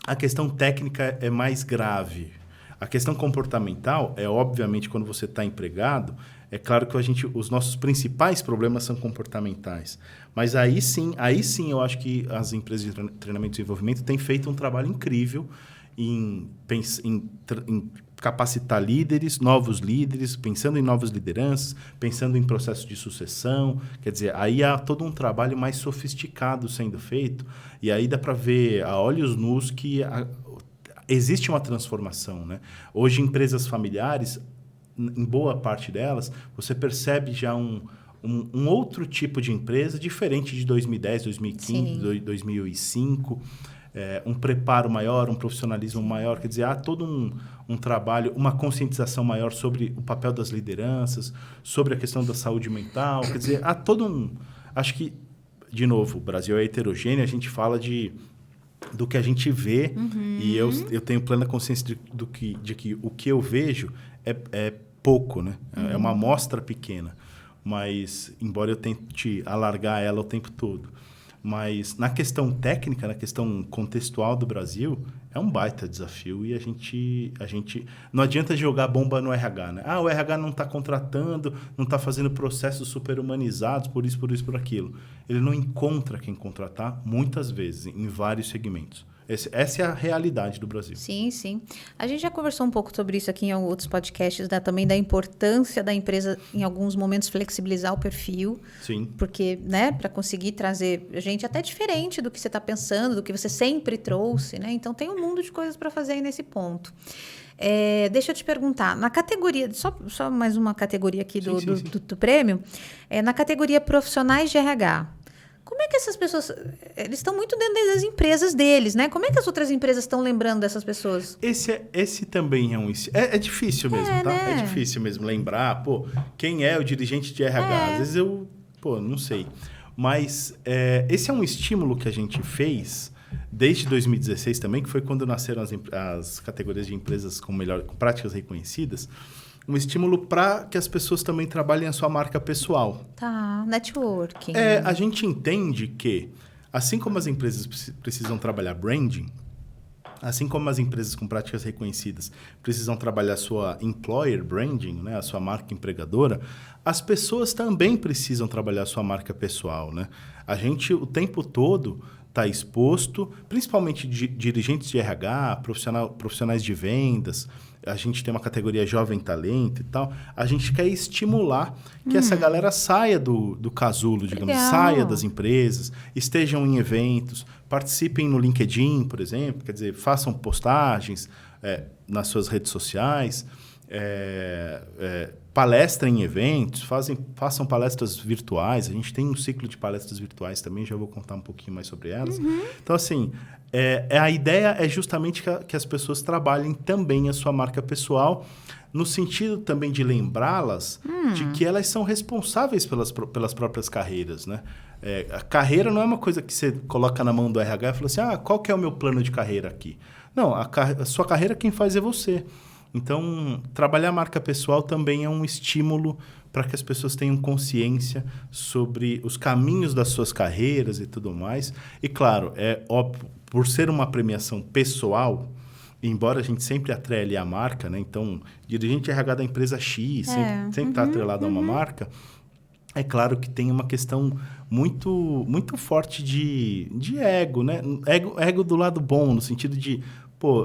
a questão técnica é mais grave. A questão comportamental é, obviamente, quando você está empregado, é claro que os nossos principais problemas são comportamentais. Mas aí sim eu acho que as empresas de treinamento e desenvolvimento têm feito um trabalho incrível em capacitar novos líderes, pensando em novas lideranças, pensando em processos de sucessão. Quer dizer, aí há todo um trabalho mais sofisticado sendo feito, e aí dá para ver a olhos nus que existe uma transformação, né? Hoje, empresas familiares, em boa parte delas, você percebe já um outro tipo de empresa, diferente de 2010, 2015, 2005, um preparo maior, um profissionalismo maior. Quer dizer, há todo um trabalho, uma conscientização maior sobre o papel das lideranças, sobre a questão da saúde mental. Quer dizer, há todo Acho que, de novo, o Brasil é heterogêneo, a gente fala do que a gente vê, e eu tenho plena consciência de que o que eu vejo é pouco, né? É uma amostra pequena, mas embora eu tente alargar ela o tempo todo. Mas na questão técnica, na questão contextual do Brasil, é um baita desafio, e a gente não adianta jogar bomba no RH, né? O RH não está contratando, não está fazendo processos super humanizados, por isso, por aquilo. Ele não encontra quem contratar, muitas vezes, em vários segmentos. Essa é a realidade do Brasil. Sim, sim. A gente já conversou um pouco sobre isso aqui em outros podcasts, também da importância da empresa, em alguns momentos, flexibilizar o perfil. Sim. Porque, né, para conseguir trazer gente até diferente do que você está pensando, do que você sempre trouxe, né? Então, tem um mundo de coisas para fazer aí nesse ponto. Deixa eu te perguntar, na categoria, só mais uma categoria aqui do prêmio, na categoria profissionais de RH. Como é que essas pessoas... Eles estão muito dentro das empresas deles, né? Como é que as outras empresas estão lembrando dessas pessoas? Esse também é um... É difícil mesmo, tá? Né? É difícil mesmo lembrar, quem é o dirigente de RH? Às vezes eu, não sei. Mas esse é um estímulo que a gente fez desde 2016 também, que foi quando nasceram as categorias de empresas com práticas reconhecidas. Um estímulo para que as pessoas também trabalhem a sua marca pessoal. Tá, networking. A gente entende que, assim como as empresas precisam trabalhar branding, assim como as empresas com práticas reconhecidas precisam trabalhar a sua employer branding, né, a sua marca empregadora, as pessoas também precisam trabalhar a sua marca pessoal, né? A gente, o tempo todo, está exposto, principalmente dirigentes de RH, profissionais de vendas. A gente tem uma categoria jovem talento e tal. A gente quer estimular que essa galera saia do casulo, digamos, saia das empresas, estejam em eventos, participem no LinkedIn, por exemplo, quer dizer, façam postagens nas suas redes sociais, palestrem em eventos, façam palestras virtuais. A gente tem um ciclo de palestras virtuais também, já vou contar um pouquinho mais sobre elas. Então, assim, a ideia é justamente que as pessoas trabalhem também a sua marca pessoal, no sentido também de lembrá-las de que elas são responsáveis pelas próprias carreiras, né? A carreira não é uma coisa que você coloca na mão do RH e fala assim, qual que é o meu plano de carreira aqui? Não, a sua carreira quem faz é você. Então, trabalhar a marca pessoal também é um estímulo para que as pessoas tenham consciência sobre os caminhos das suas carreiras e tudo mais. E, claro, é óbvio, por ser uma premiação pessoal, embora a gente sempre atrele a marca, né? Então, dirigente RH da empresa X sempre está atrelado a uma marca. É claro que tem uma questão muito, muito forte de ego, né? Ego do lado bom, no sentido de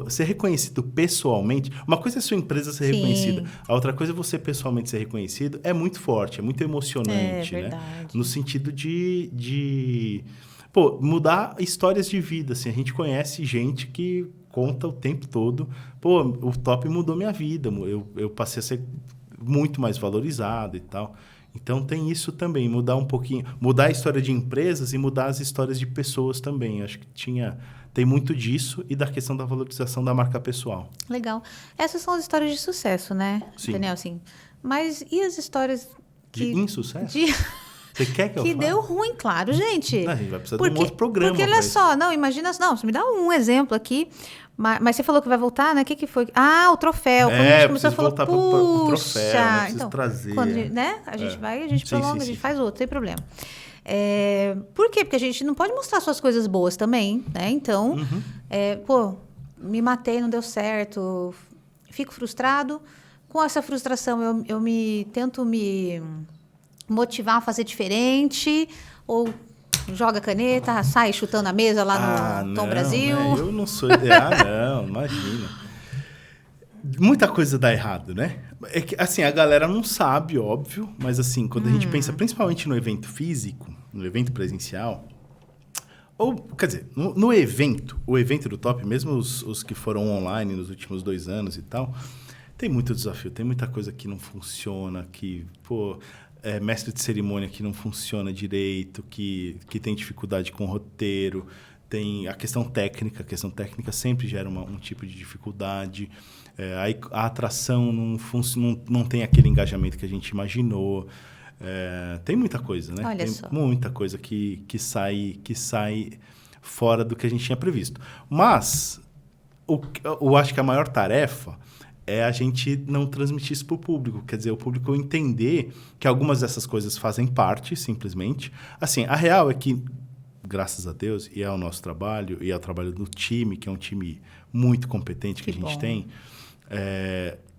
ser reconhecido pessoalmente. Uma coisa é sua empresa ser reconhecida, a outra coisa é você pessoalmente ser reconhecido. É muito forte, é muito emocionante, né? No sentido de mudar histórias de vida. Assim, a gente conhece gente que conta o tempo todo, o top mudou minha vida, eu passei a ser muito mais valorizado e tal. Então, tem isso também, mudar um pouquinho, mudar a história de empresas e mudar as histórias de pessoas também. Acho que tem muito disso e da questão da valorização da marca pessoal. Legal. Essas são as histórias de sucesso, né, Sim. Daniel? Assim, mas e as histórias de insucesso? Você quer que eu fale? Deu ruim, claro, gente. Não, a gente vai precisar de um outro programa. Porque olha só, imagina... Não, você me dá um exemplo aqui. Mas você falou que vai voltar, né? O que foi? Ah, o troféu. Quando a gente começou a falar, voltar pro troféu, né? Então, trazer. Quando, né? A gente vai, a gente prolonga, a gente faz outro, sem problema. Por quê? Porque a gente não pode mostrar suas coisas boas também, né? Então, me matei, não deu certo, fico frustrado. Com essa frustração, eu tento me motivar a fazer diferente, ou joga caneta, sai chutando a mesa lá no Tom Brasil. Né? Eu não sou ideal, não, imagina. Muita coisa dá errado, né? É que, assim, a galera não sabe, óbvio, mas assim, quando a gente pensa principalmente no evento físico, no evento presencial, ou, quer dizer, no evento, o evento do top, mesmo os que foram online nos últimos 2 anos e tal, tem muito desafio, tem muita coisa que não funciona, que, mestre de cerimônia que não funciona direito, que tem dificuldade com o roteiro, tem a questão técnica sempre gera um tipo de dificuldade, aí a atração não tem aquele engajamento que a gente imaginou, tem muita coisa, né? Olha tem só. muita coisa que sai fora do que a gente tinha previsto. Mas, eu acho que a maior tarefa é a gente não transmitir isso para o público. Quer dizer, o público entender que algumas dessas coisas fazem parte, simplesmente. Assim, a real é que, graças a Deus, e ao nosso trabalho, e ao trabalho do time, que é um time muito competente que a gente tem,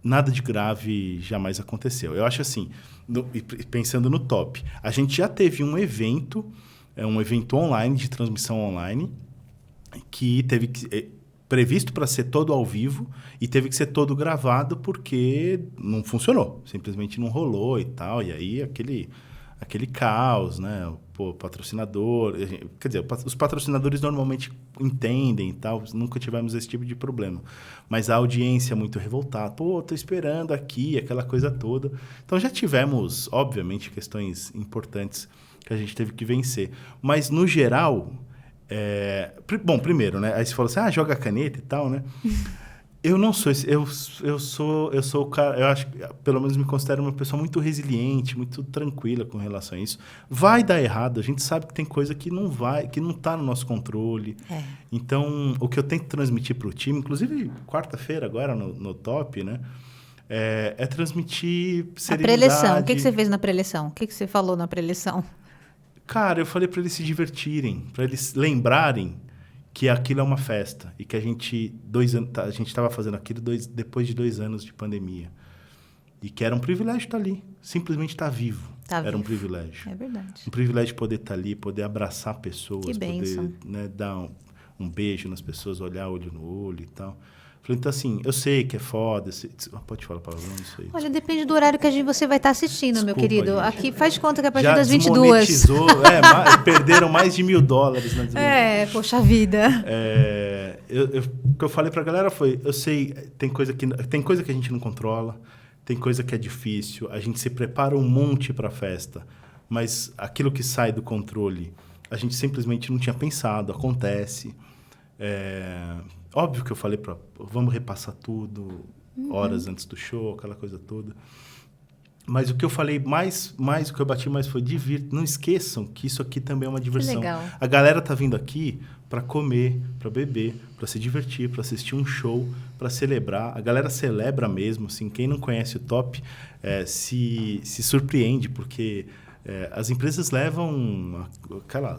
nada de grave jamais aconteceu. Eu acho assim, pensando no top, a gente já teve um evento online, de transmissão online, que teve que... previsto para ser todo ao vivo e teve que ser todo gravado porque não funcionou. Simplesmente não rolou e tal. E aí, aquele caos, né? Patrocinador... Quer dizer, os patrocinadores normalmente entendem e tal. Nunca tivemos esse tipo de problema. Mas a audiência é muito revoltada. Tô esperando aqui, aquela coisa toda. Então, já tivemos, obviamente, questões importantes que a gente teve que vencer. Mas, no geral... Bom, primeiro, né? Aí você falou assim, joga caneta e tal, né? Eu não sou esse... Eu sou o cara... Eu acho que, pelo menos, me considero uma pessoa muito resiliente, muito tranquila com relação a isso. Vai dar errado. A gente sabe que tem coisa que não vai... Que não está no nosso controle. Então, o que eu tento transmitir para o time... Inclusive, quarta-feira, agora, no top, né? É transmitir serenidade. A preleção. O que você fez na preleção? O que você falou na preleção? Cara, eu falei para eles se divertirem, para eles lembrarem que aquilo é uma festa e que a gente estava fazendo aquilo depois de 2 anos de pandemia e que era um privilégio estar ali, simplesmente estar vivo. Era um privilégio. É verdade. Um privilégio poder estar ali, poder abraçar pessoas, que bênção. Poder, né, dar um beijo nas pessoas, olhar olho no olho e tal. Falei, então, assim, eu sei que é foda. Pode falar palavrão, não sei. Olha, depende do horário que você vai estar assistindo, Desculpa, meu querido. gente. Aqui faz de conta que é a partir Já das 22. Desmonetizou, perderam mais de $1.000 na desmonetização. Poxa vida. O que eu falei pra galera foi, eu sei, tem coisa que a gente não controla, tem coisa que é difícil, a gente se prepara um monte pra festa, mas aquilo que sai do controle, a gente simplesmente não tinha pensado, acontece. Óbvio que eu falei vamos repassar tudo, horas antes do show, aquela coisa toda. Mas o que eu falei o que eu bati mais foi não esqueçam que isso aqui também é uma diversão. Que legal. A galera tá vindo aqui para comer, para beber, para se divertir, para assistir um show, para celebrar. A galera celebra mesmo, assim, quem não conhece o Top se surpreende, porque as empresas levam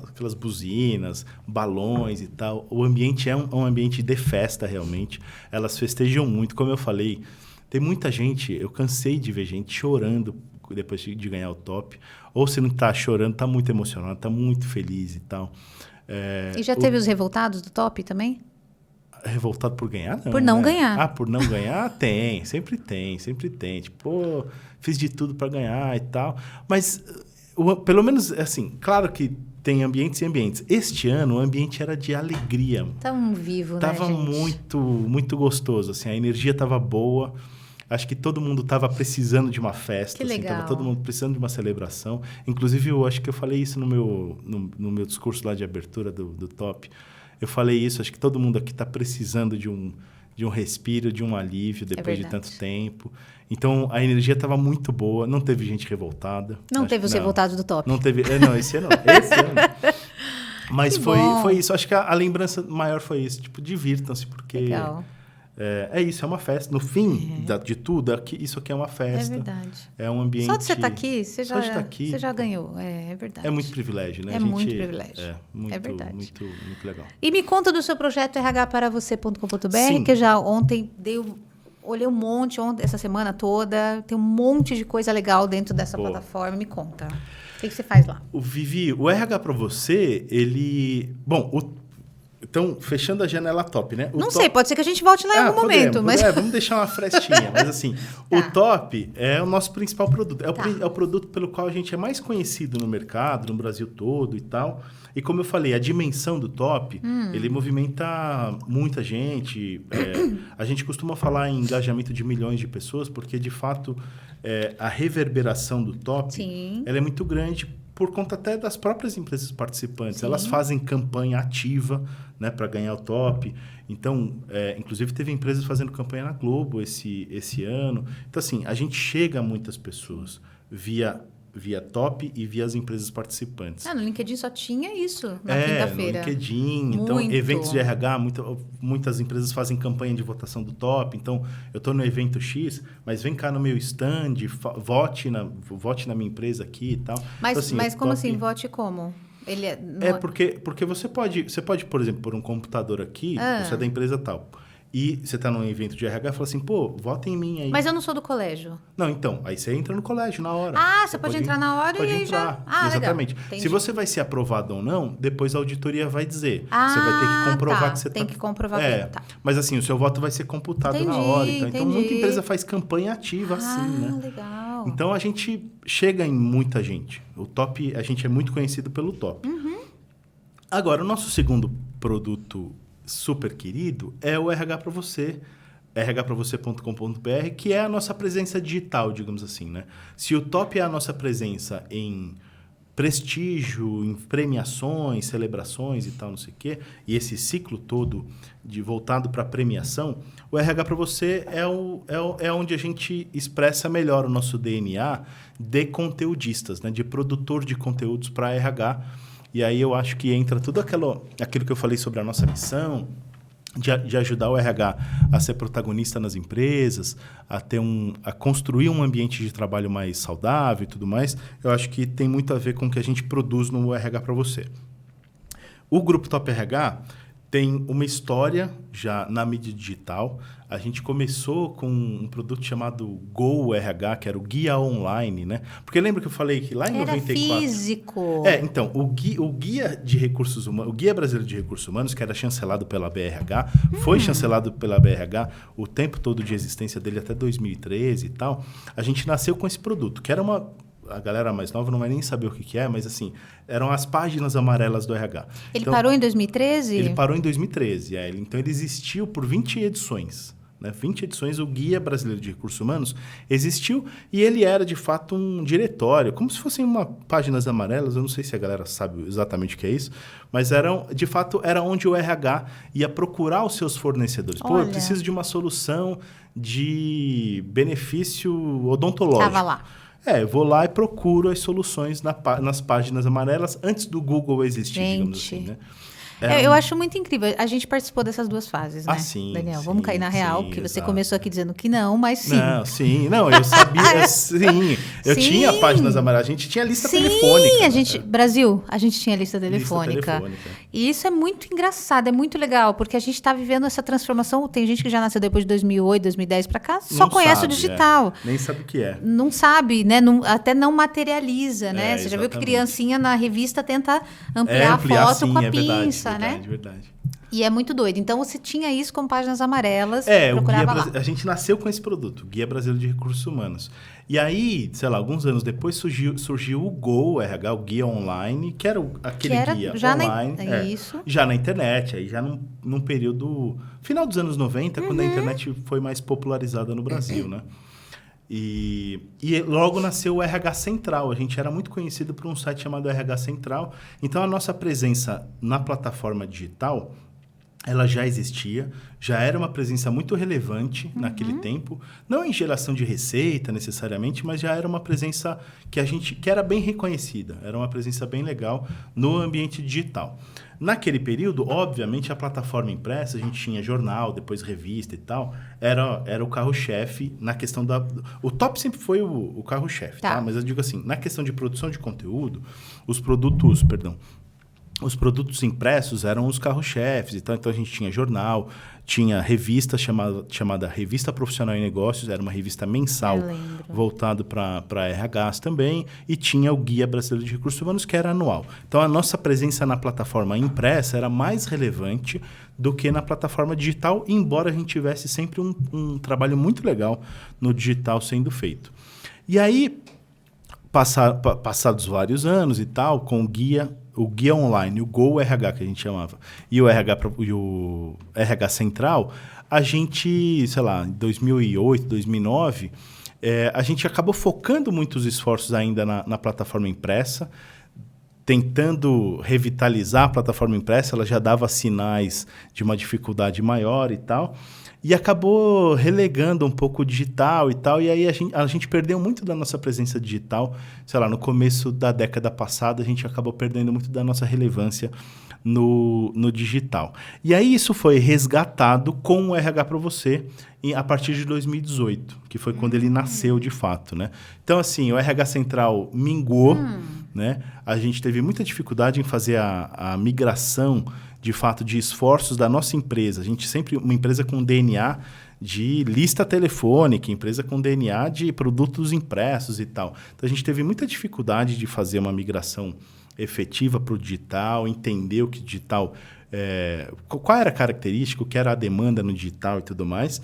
aquelas buzinas, balões e tal. O ambiente é um ambiente de festa, realmente. Elas festejam muito, como eu falei. Tem muita gente, eu cansei de ver gente chorando depois de ganhar o Top. Ou se não está chorando, está muito emocionado, está muito feliz e tal. E já teve os revoltados do Top também? Revoltado por ganhar? Não, por não ganhar. Ah, por não ganhar? Tem, sempre tem. Tipo, fiz de tudo para ganhar e tal. Mas, pelo menos, assim, claro que tem ambientes e ambientes. Este ano, o ambiente era de alegria. Tão vivo, tava, né, gente? muito, muito gostoso, assim. A energia tava boa. Acho que todo mundo estava precisando de uma festa. Que legal. Tava todo mundo precisando de uma celebração. Inclusive, eu acho que eu falei isso no meu discurso lá de abertura do Top. Eu falei isso, acho que todo mundo aqui está precisando de um respiro, de um alívio depois de tanto tempo. Então, a energia estava muito boa. Não teve gente revoltada. Não teve os revoltados do Top. Não teve. Não, esse ano não. Esse ano. Mas foi isso. Acho que a lembrança maior foi isso. Tipo, divirtam-se, porque... Legal. É isso, é uma festa. No fim de tudo, isso aqui é uma festa. É verdade. É um ambiente... Só de você estar aqui, você já ganhou. É verdade. É muito privilégio, né? Muito privilégio. É verdade. Muito, muito legal. E me conta do seu projeto rhparavocê.com.br, que eu já ontem olhei um monte, essa semana toda. Tem um monte de coisa legal dentro dessa plataforma. Me conta. O que você faz lá? Vivi, o RH para você, ele... Bom, então, fechando a janela Top, né? Sei, pode ser que a gente volte lá em algum momento. Mas... vamos deixar uma frestinha. Mas assim, o Top é o nosso principal produto. É o produto pelo qual a gente é mais conhecido no mercado, no Brasil todo e tal. E como eu falei, a dimensão do Top, ele movimenta muita gente. A gente costuma falar em engajamento de milhões de pessoas, porque, de fato, a reverberação do Top ela é muito grande por conta até das próprias empresas participantes. Sim. Elas fazem campanha ativa, né, para ganhar o Top. Então, inclusive, teve empresas fazendo campanha na Globo esse ano. Então, assim, a gente chega a muitas pessoas via Top e via as empresas participantes. No LinkedIn só tinha isso na quinta-feira. No LinkedIn. Então, eventos de RH, muitas empresas fazem campanha de votação do Top. Então, eu estou no evento X, mas vem cá no meu stand, vote na minha empresa aqui e tal. Mas, então, assim, como assim? Vote como? Porque você pode, por exemplo, pôr um computador aqui, você é da empresa tal. E você está num evento de RH e fala assim, votem em mim aí. Mas eu não sou do colégio. Não, então, aí você entra no colégio na hora. Você pode entrar na hora e aí já... Exatamente. Legal. Se você vai ser aprovado ou não, depois a auditoria vai dizer. Você vai ter que comprovar que você tem que comprovar que Mas assim, o seu voto vai ser computado na hora. Então, muita empresa faz campanha ativa assim, né? Legal. Então, a gente chega em muita gente. O Top, a gente é muito conhecido pelo Top. Agora, o nosso segundo produto super querido é o RH para você, rhpravocê.com.br, que é a nossa presença digital, digamos assim, né? Se o Top é a nossa presença em prestígio, em premiações, celebrações e tal, não sei o quê, e esse ciclo todo voltado para premiação, o RH para você é onde a gente expressa melhor o nosso DNA de conteudistas, né? De produtor de conteúdos para RH. E aí eu acho que entra tudo aquilo que eu falei sobre a nossa missão, de ajudar o RH a ser protagonista nas empresas, a construir um ambiente de trabalho mais saudável e tudo mais. Eu acho que tem muito a ver com o que a gente produz no RH para você. O Grupo Top RH tem uma história já na mídia digital. A gente começou com um produto chamado Go RH, que era o guia online, né? Porque lembra que eu falei que lá em 94... Era físico. Então, o guia de recursos humanos, o Guia Brasileiro de Recursos Humanos, que era chancelado pela BRH, foi chancelado pela BRH o tempo todo de existência dele até 2013 e tal. A gente nasceu com esse produto, que era a galera mais nova não vai nem saber o que é, mas assim, eram as páginas amarelas do RH. Ele parou em 2013? Ele parou em 2013, então ele existiu por 20 edições. 20 edições, o Guia Brasileiro de Recursos Humanos existiu e ele era, de fato, um diretório, como se fossem páginas amarelas, eu não sei se a galera sabe exatamente o que é isso, mas de fato, era onde o RH ia procurar os seus fornecedores. Eu preciso de uma solução de benefício odontológico. Estava lá. Eu vou lá e procuro as soluções nas páginas amarelas antes do Google existir, digamos assim, né? Eu acho muito incrível. A gente participou dessas duas fases, né, sim, Daniel? sim, Vamos cair na real, porque você começou aqui dizendo que não, mas sim. Não, eu sabia, sim. Eu tinha páginas amarelas, a gente tinha lista telefônica. Brasil, a gente tinha lista telefônica. E isso é muito engraçado, é muito legal, porque a gente está vivendo essa transformação. Tem gente que já nasceu depois de 2008, 2010 para cá, só conhece o digital. Nem sabe o que é. Não sabe, né? Até não materializa, né? Você já viu que criancinha na revista tenta ampliar a foto com a pinça. Verdade. E é muito doido. Então, você tinha isso como páginas amarelas. A gente nasceu com esse produto, o Guia Brasileiro de Recursos Humanos. E aí, sei lá, alguns anos depois surgiu o Go RH, o Guia Online, que era aquele guia online. Já na internet, aí já num período... Final dos anos 90, quando a internet foi mais popularizada no Brasil, né? E logo nasceu o RH Central. A gente era muito conhecido por um site chamado RH Central. Então, a nossa presença na plataforma digital, ela já existia, já era uma presença muito relevante naquele tempo. Não em geração de receita, necessariamente, mas já era uma presença que era bem reconhecida. Era uma presença bem legal no ambiente digital. Naquele período, obviamente, a plataforma impressa, a gente tinha jornal, depois revista e tal, era o carro-chefe na questão da... O top sempre foi o carro-chefe, tá? Mas eu digo assim, na questão de produção de conteúdo, os produtos impressos eram os carro-chefes. Então, a gente tinha jornal, tinha revista chamada Revista Profissional em Negócios, era uma revista mensal voltada para RHs também, e tinha o Guia Brasileiro de Recursos Humanos, que era anual. Então, a nossa presença na plataforma impressa era mais relevante do que na plataforma digital, embora a gente tivesse sempre um trabalho muito legal no digital sendo feito. E aí, passados vários anos e tal, com o Guia Online, o Go RH, que a gente chamava, e o RH Central, a gente, sei lá, em 2008, 2009, a gente acabou focando muitos esforços ainda na plataforma impressa, tentando revitalizar a plataforma impressa. Ela já dava sinais de uma dificuldade maior e tal, e acabou relegando um pouco o digital e tal, e aí a gente perdeu muito da nossa presença digital. Sei lá, no começo da década passada, a gente acabou perdendo muito da nossa relevância no digital. E aí isso foi resgatado com o RH para você a partir de 2018, que foi quando ele nasceu de fato, né? Então, assim, o RH Central minguou, né? A gente teve muita dificuldade em fazer a migração, de fato, de esforços da nossa empresa. A gente sempre, uma empresa com DNA de lista telefônica, empresa com DNA de produtos impressos e tal. Então, a gente teve muita dificuldade de fazer uma migração efetiva para o digital, entender o que digital... qual era a característica, o que era a demanda no digital e tudo mais.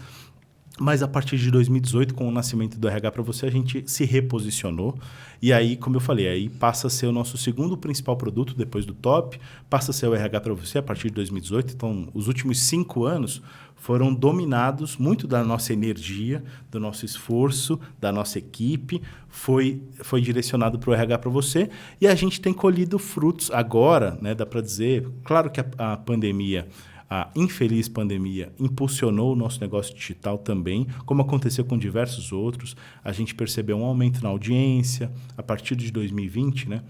Mas a partir de 2018, com o nascimento do RH para você, a gente se reposicionou. E aí, como eu falei, aí passa a ser o nosso segundo principal produto depois do top, passa a ser o RH para você a partir de 2018. Então, os últimos 5 anos foram dominados muito da nossa energia, do nosso esforço, da nossa equipe, foi direcionado para o RH para você. E a gente tem colhido frutos agora, né, dá para dizer. Claro que a pandemia... A infeliz pandemia impulsionou o nosso negócio digital também, como aconteceu com diversos outros. A gente percebeu um aumento na audiência a partir de 2020, né?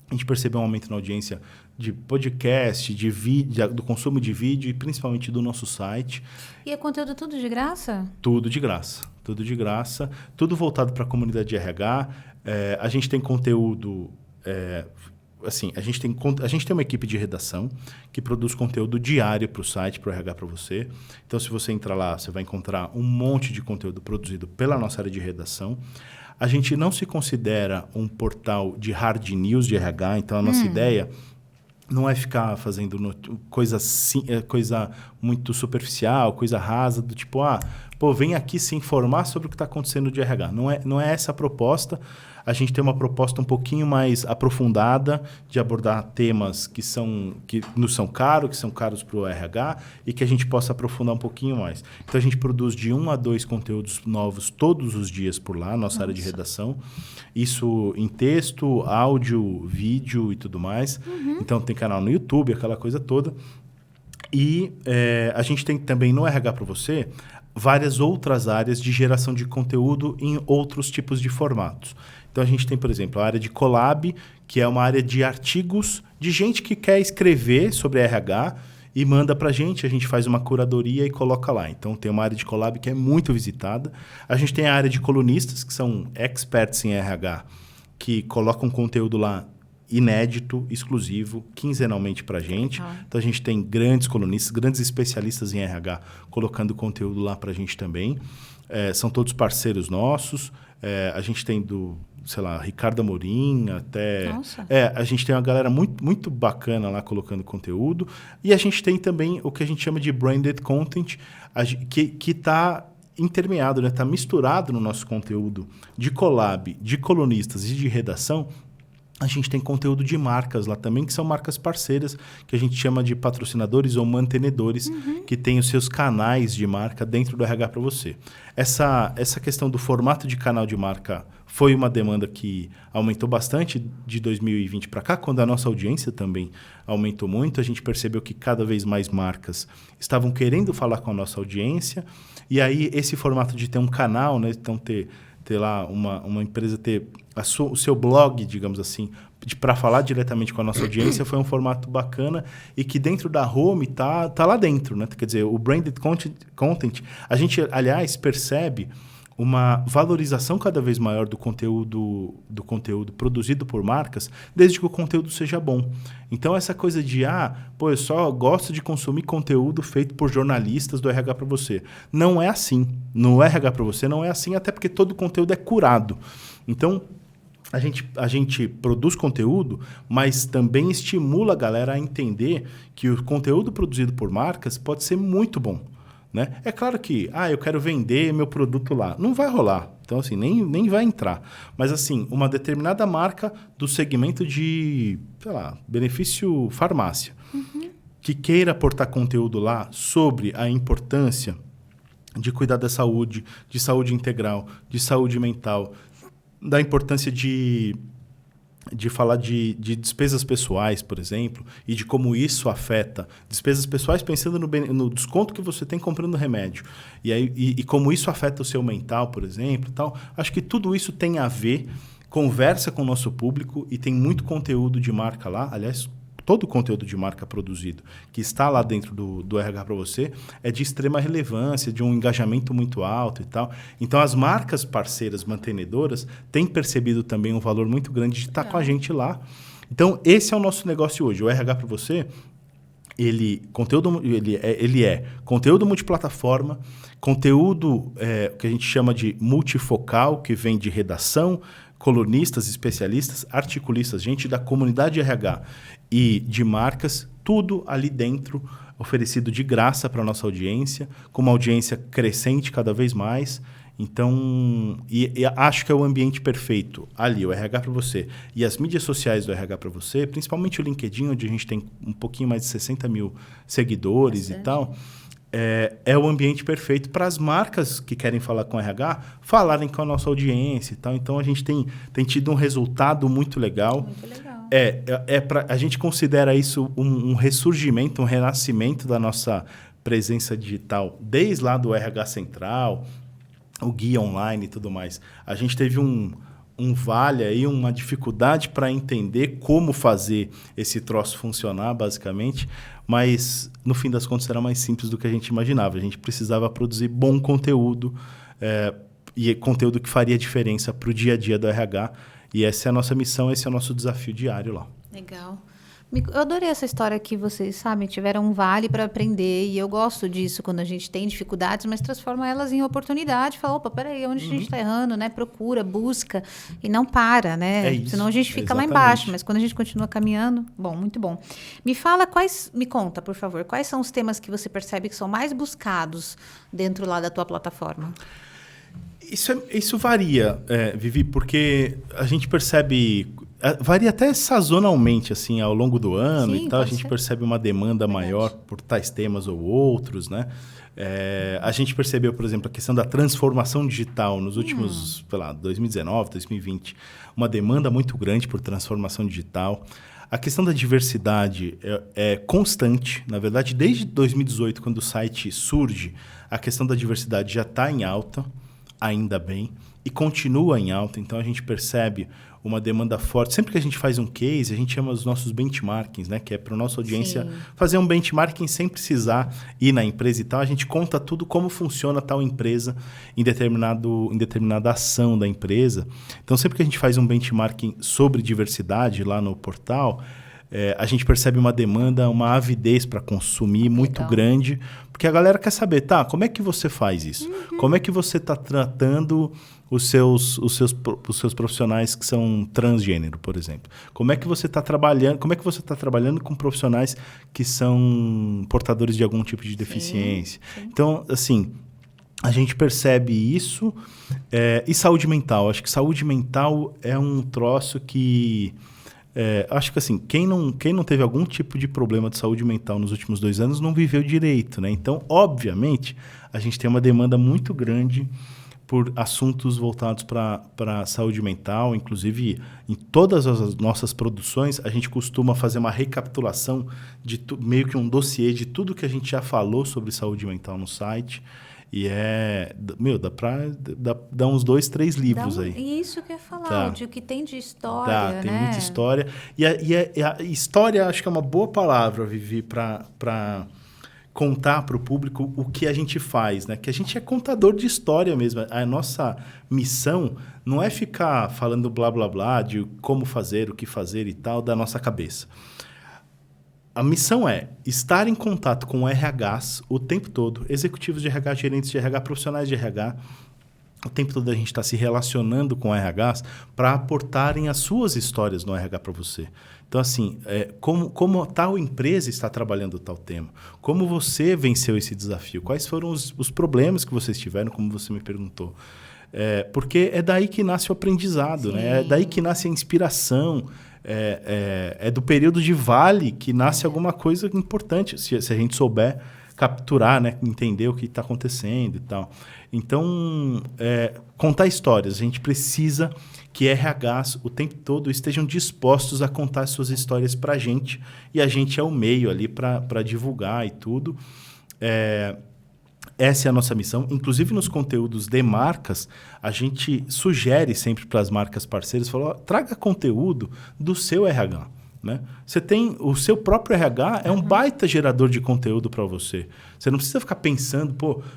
A gente percebeu um aumento na audiência de podcast, de vídeo, do consumo de vídeo e principalmente do nosso site. E é conteúdo tudo de graça? Tudo de graça. Tudo de graça. Tudo voltado para a comunidade de RH. A gente tem conteúdo... Assim, a gente tem uma equipe de redação que produz conteúdo diário para o site, para o RH para você. Então, se você entrar lá, você vai encontrar um monte de conteúdo produzido pela nossa área de redação. A gente não se considera um portal de hard news de RH, então a nossa ideia não é ficar fazendo coisa muito superficial, coisa rasa, do tipo, vem aqui se informar sobre o que está acontecendo de RH. Não é essa a proposta. A gente tem uma proposta um pouquinho mais aprofundada de abordar temas que nos são caros para o RH e que a gente possa aprofundar um pouquinho mais. Então, a gente produz de 1 a 2 conteúdos novos todos os dias por lá, nossa área de redação. Isso em texto, áudio, vídeo e tudo mais. Então, tem canal no YouTube, aquela coisa toda. E a gente tem também no RH para você várias outras áreas de geração de conteúdo em outros tipos de formatos. Então, a gente tem, por exemplo, a área de collab, que é uma área de artigos de gente que quer escrever sobre RH e manda para a gente faz uma curadoria e coloca lá. Então, tem uma área de collab que é muito visitada. A gente tem a área de colunistas, que são experts em RH, que colocam conteúdo lá inédito, exclusivo, quinzenalmente para a gente. Então, a gente tem grandes colunistas, grandes especialistas em RH colocando conteúdo lá para a gente também. São todos parceiros nossos. A gente tem Ricardo Amorim, até... Nossa. A gente tem uma galera muito, muito bacana lá colocando conteúdo. E a gente tem também o que a gente chama de branded content, que está intermeado, está misturado no nosso conteúdo de collab, de colunistas e de redação. A gente tem conteúdo de marcas lá também, que são marcas parceiras, que a gente chama de patrocinadores ou mantenedores, que têm os seus canais de marca dentro do RH para você. Essa questão do formato de canal de marca foi uma demanda que aumentou bastante de 2020 para cá, quando a nossa audiência também aumentou muito. A gente percebeu que cada vez mais marcas estavam querendo falar com a nossa audiência. E aí, esse formato de ter um canal, né? Então, ter lá uma empresa ter o seu blog, digamos assim, para falar diretamente com a nossa audiência, foi um formato bacana e que dentro da home tá lá dentro, né? Quer dizer, o branded content, a gente, aliás, percebe uma valorização cada vez maior do conteúdo produzido por marcas, desde que o conteúdo seja bom. Então, essa coisa de, eu só gosto de consumir conteúdo feito por jornalistas do RH para você. Não é assim. No RH para você não é assim, até porque todo conteúdo é curado. Então, a gente produz conteúdo, mas também estimula a galera a entender que o conteúdo produzido por marcas pode ser muito bom. Né? É claro que, eu quero vender meu produto lá. Não vai rolar. Então, assim, nem vai entrar. Mas, assim, uma determinada marca do segmento de, benefício farmácia, que queira aportar conteúdo lá sobre a importância de cuidar da saúde, de saúde integral, de saúde mental, da importância de falar de despesas pessoais, por exemplo, e de como isso afeta despesas pessoais, pensando no desconto que você tem comprando remédio. E como isso afeta o seu mental, por exemplo. Tal. Acho que tudo isso tem a ver, conversa com o nosso público e tem muito conteúdo de marca lá. Aliás, todo o conteúdo de marca produzido que está lá dentro do RH para você é de extrema relevância, de um engajamento muito alto e tal. Então, as marcas parceiras mantenedoras têm percebido também um valor muito grande de estar com a gente lá. Então, esse é o nosso negócio hoje. O RH para você, ele é conteúdo multiplataforma, conteúdo que a gente chama de multifocal, que vem de redação, colunistas, especialistas, articulistas, gente da comunidade RH e de marcas, tudo ali dentro, oferecido de graça para a nossa audiência, com uma audiência crescente cada vez mais. Então, e acho que é o ambiente perfeito ali, o RH para você. E as mídias sociais do RH para você, principalmente o LinkedIn, onde a gente tem um pouquinho mais de 60 mil seguidores e tal, é o ambiente perfeito para as marcas que querem falar com o RH falarem com a nossa audiência e tal. Então, a gente tem tido um resultado muito legal. Muito legal. A gente considera isso um ressurgimento, um renascimento da nossa presença digital, desde lá do RH Central, o guia online e tudo mais. A gente teve um vale aí, uma dificuldade para entender como fazer esse troço funcionar, basicamente, mas, no fim das contas, era mais simples do que a gente imaginava. A gente precisava produzir bom conteúdo, e conteúdo que faria diferença para o dia a dia do RH. E essa é a nossa missão, esse é o nosso desafio diário lá. Legal. Eu adorei essa história que vocês, sabem, tiveram um vale para aprender, e eu gosto disso quando a gente tem dificuldades, mas transforma elas em oportunidade. Fala, opa, peraí, onde a gente está errando, né? Procura, busca e não para, né? É isso, senão a gente fica exatamente lá embaixo, mas quando a gente continua caminhando, muito bom. Me conta, por favor, quais são os temas que você percebe que são mais buscados dentro lá da tua plataforma? Isso varia, Vivi, porque a gente percebe... Varia até sazonalmente, assim, ao longo do ano. Sim, e tal. A gente percebe uma demanda maior por tais temas ou outros, né? A gente percebeu, por exemplo, a questão da transformação digital nos últimos, 2019, 2020. Uma demanda muito grande por transformação digital. A questão da diversidade é constante. Na verdade, desde 2018, quando o site surge, a questão da diversidade já está em alta. ainda bem, e continua em alta. Então, a gente percebe uma demanda forte. Sempre que a gente faz um case, a gente chama os nossos benchmarkings, né? Que é para a nossa audiência fazer um benchmarking sem precisar ir na empresa e tal. A gente conta tudo como funciona tal empresa em determinada ação da empresa. Então, sempre que a gente faz um benchmarking sobre diversidade lá no portal, a gente percebe uma demanda, uma avidez para consumir muito grande, porque a galera quer saber, tá, como é que você faz isso? Como é que você está tratando os seus profissionais que são transgênero, por exemplo? Como é que você está trabalhando com profissionais que são portadores de algum tipo de deficiência? Sim. Então, assim, a gente percebe isso. E saúde mental. Acho que saúde mental é um troço que... acho que assim, quem não teve algum tipo de problema de saúde mental nos últimos 2 anos não viveu direito, né? Então, obviamente, a gente tem uma demanda muito grande por assuntos voltados para a saúde mental. Inclusive, em todas as nossas produções, a gente costuma fazer uma recapitulação de meio que um dossiê de tudo que a gente já falou sobre saúde mental no site. E dá para dar uns 2, 3 livros aí. Isso que eu ia falar, de o que tem de história, né? Tem muita história. E a história, acho que é uma boa palavra, Vivi, para contar para o público o que a gente faz, né? Que a gente é contador de história mesmo. A nossa missão não é ficar falando blá, blá, blá de como fazer, o que fazer e tal, da nossa cabeça. A missão é estar em contato com RHs o tempo todo, executivos de RH, gerentes de RH, profissionais de RH. O tempo todo a gente está se relacionando com RHs para aportarem as suas histórias no RH para você. Então, assim, como tal empresa está trabalhando tal tema? Como você venceu esse desafio? Quais foram os problemas que vocês tiveram, como você me perguntou? Porque é daí que nasce o aprendizado, né? É daí que nasce a inspiração. É do período de vale que nasce alguma coisa importante, se a gente souber capturar, né? Entender o que está acontecendo e tal. Então, contar histórias. A gente precisa que RHs o tempo todo estejam dispostos a contar suas histórias para a gente, e a gente é o meio ali para divulgar e tudo. Essa é a nossa missão. Inclusive, nos conteúdos de marcas, a gente sugere sempre para as marcas parceiras, traga conteúdo do seu RH. Né? Você tem o seu próprio RH, é um baita gerador de conteúdo para você. Você não precisa ficar pensando,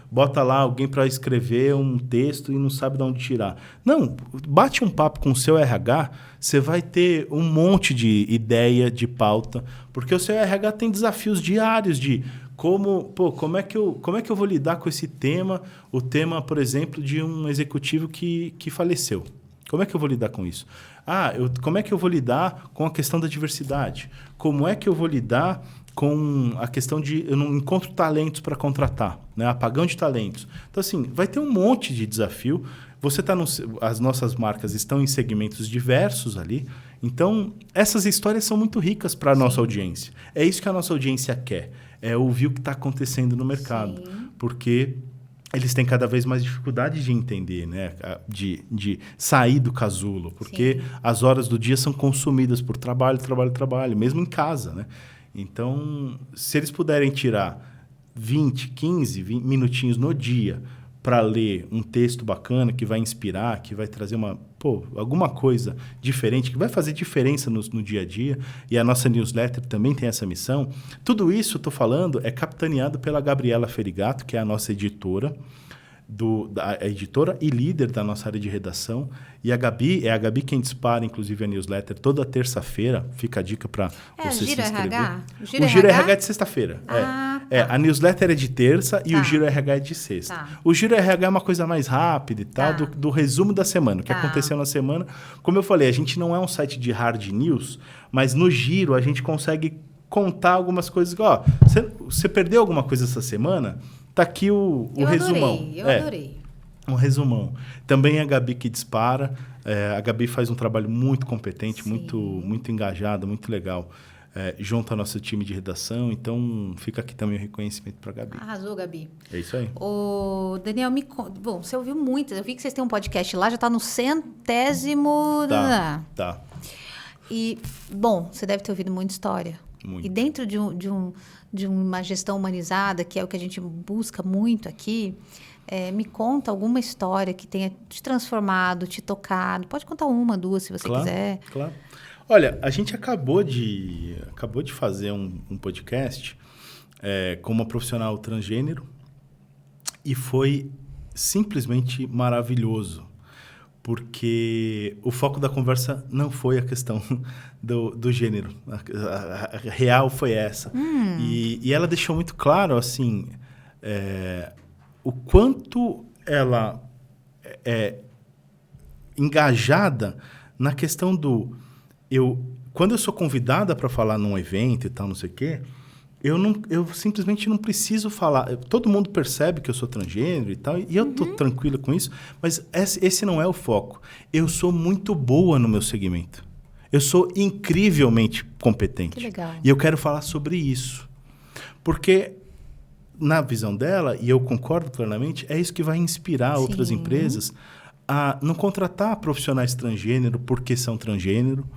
bota lá alguém para escrever um texto e não sabe de onde tirar. Não, bate um papo com o seu RH, você vai ter um monte de ideia, de pauta, porque o seu RH tem desafios diários de como é que eu vou lidar com esse tema, o tema, por exemplo, de um executivo que faleceu. Como é que eu vou lidar com isso? Como é que eu vou lidar com a questão da diversidade? Como é que eu vou lidar com a questão de eu não encontro talentos para contratar, né? Apagão de talentos. Então, assim, vai ter um monte de desafio. As nossas marcas estão em segmentos diversos ali. Então, essas histórias são muito ricas para a nossa audiência. É isso que a nossa audiência quer. É ouvir o que está acontecendo no mercado. Sim. Porque eles têm cada vez mais dificuldade de entender, né? De sair do casulo, porque as horas do dia são consumidas por trabalho, mesmo em casa, né? Então, se eles puderem tirar 20 minutinhos no dia para ler um texto bacana que vai inspirar, que vai trazer alguma coisa diferente, que vai fazer diferença no dia a dia, e a nossa newsletter também tem essa missão. Tudo isso, estou falando, é capitaneado pela Gabriela Ferigato, que é a nossa editora, a editora e líder da nossa área de redação. E a Gabi quem dispara, inclusive, a newsletter toda terça-feira. Fica a dica para você se inscrever. RH? O Giro RH é de sexta-feira. A newsletter é de terça e o Giro RH é de sexta. O Giro RH é uma coisa mais rápida e tal, do resumo da semana, o que aconteceu na semana. Como eu falei, a gente não é um site de hard news, mas no Giro a gente consegue contar algumas coisas. Você perdeu alguma coisa essa semana? Tá aqui o resumão. Eu adorei. Um resumão. Também a Gabi que dispara. A Gabi faz um trabalho muito competente, muito engajado, muito legal, junto ao nosso time de redação. Então, fica aqui também o reconhecimento para a Gabi. Arrasou, Gabi. É isso aí. Ô, Daniel, bom, você ouviu muito. Eu vi que vocês têm um podcast lá, já está no 100º... Tá. E, bom, você deve ter ouvido muita história. Muito. E dentro de uma gestão humanizada, que é o que a gente busca muito aqui, Me conta alguma história que tenha te transformado, te tocado. Pode contar uma, duas, se você quiser. Claro. Olha, a gente acabou de fazer um podcast com uma profissional transgênero e foi simplesmente maravilhoso, porque o foco da conversa não foi a questão do gênero. A real foi essa. E ela deixou muito claro, assim, o quanto ela é engajada na questão quando eu sou convidada para falar num evento e tal, não sei o quê, eu simplesmente não preciso falar. Todo mundo percebe que eu sou transgênero e tal, e eu tô tranquila com isso, mas esse não é o foco. Eu sou muito boa no meu segmento. Eu sou incrivelmente competente. Que legal. E eu quero falar sobre isso. Porque, na visão dela, e eu concordo plenamente, é isso que vai inspirar outras empresas a não contratar profissionais transgênero porque são transgênero.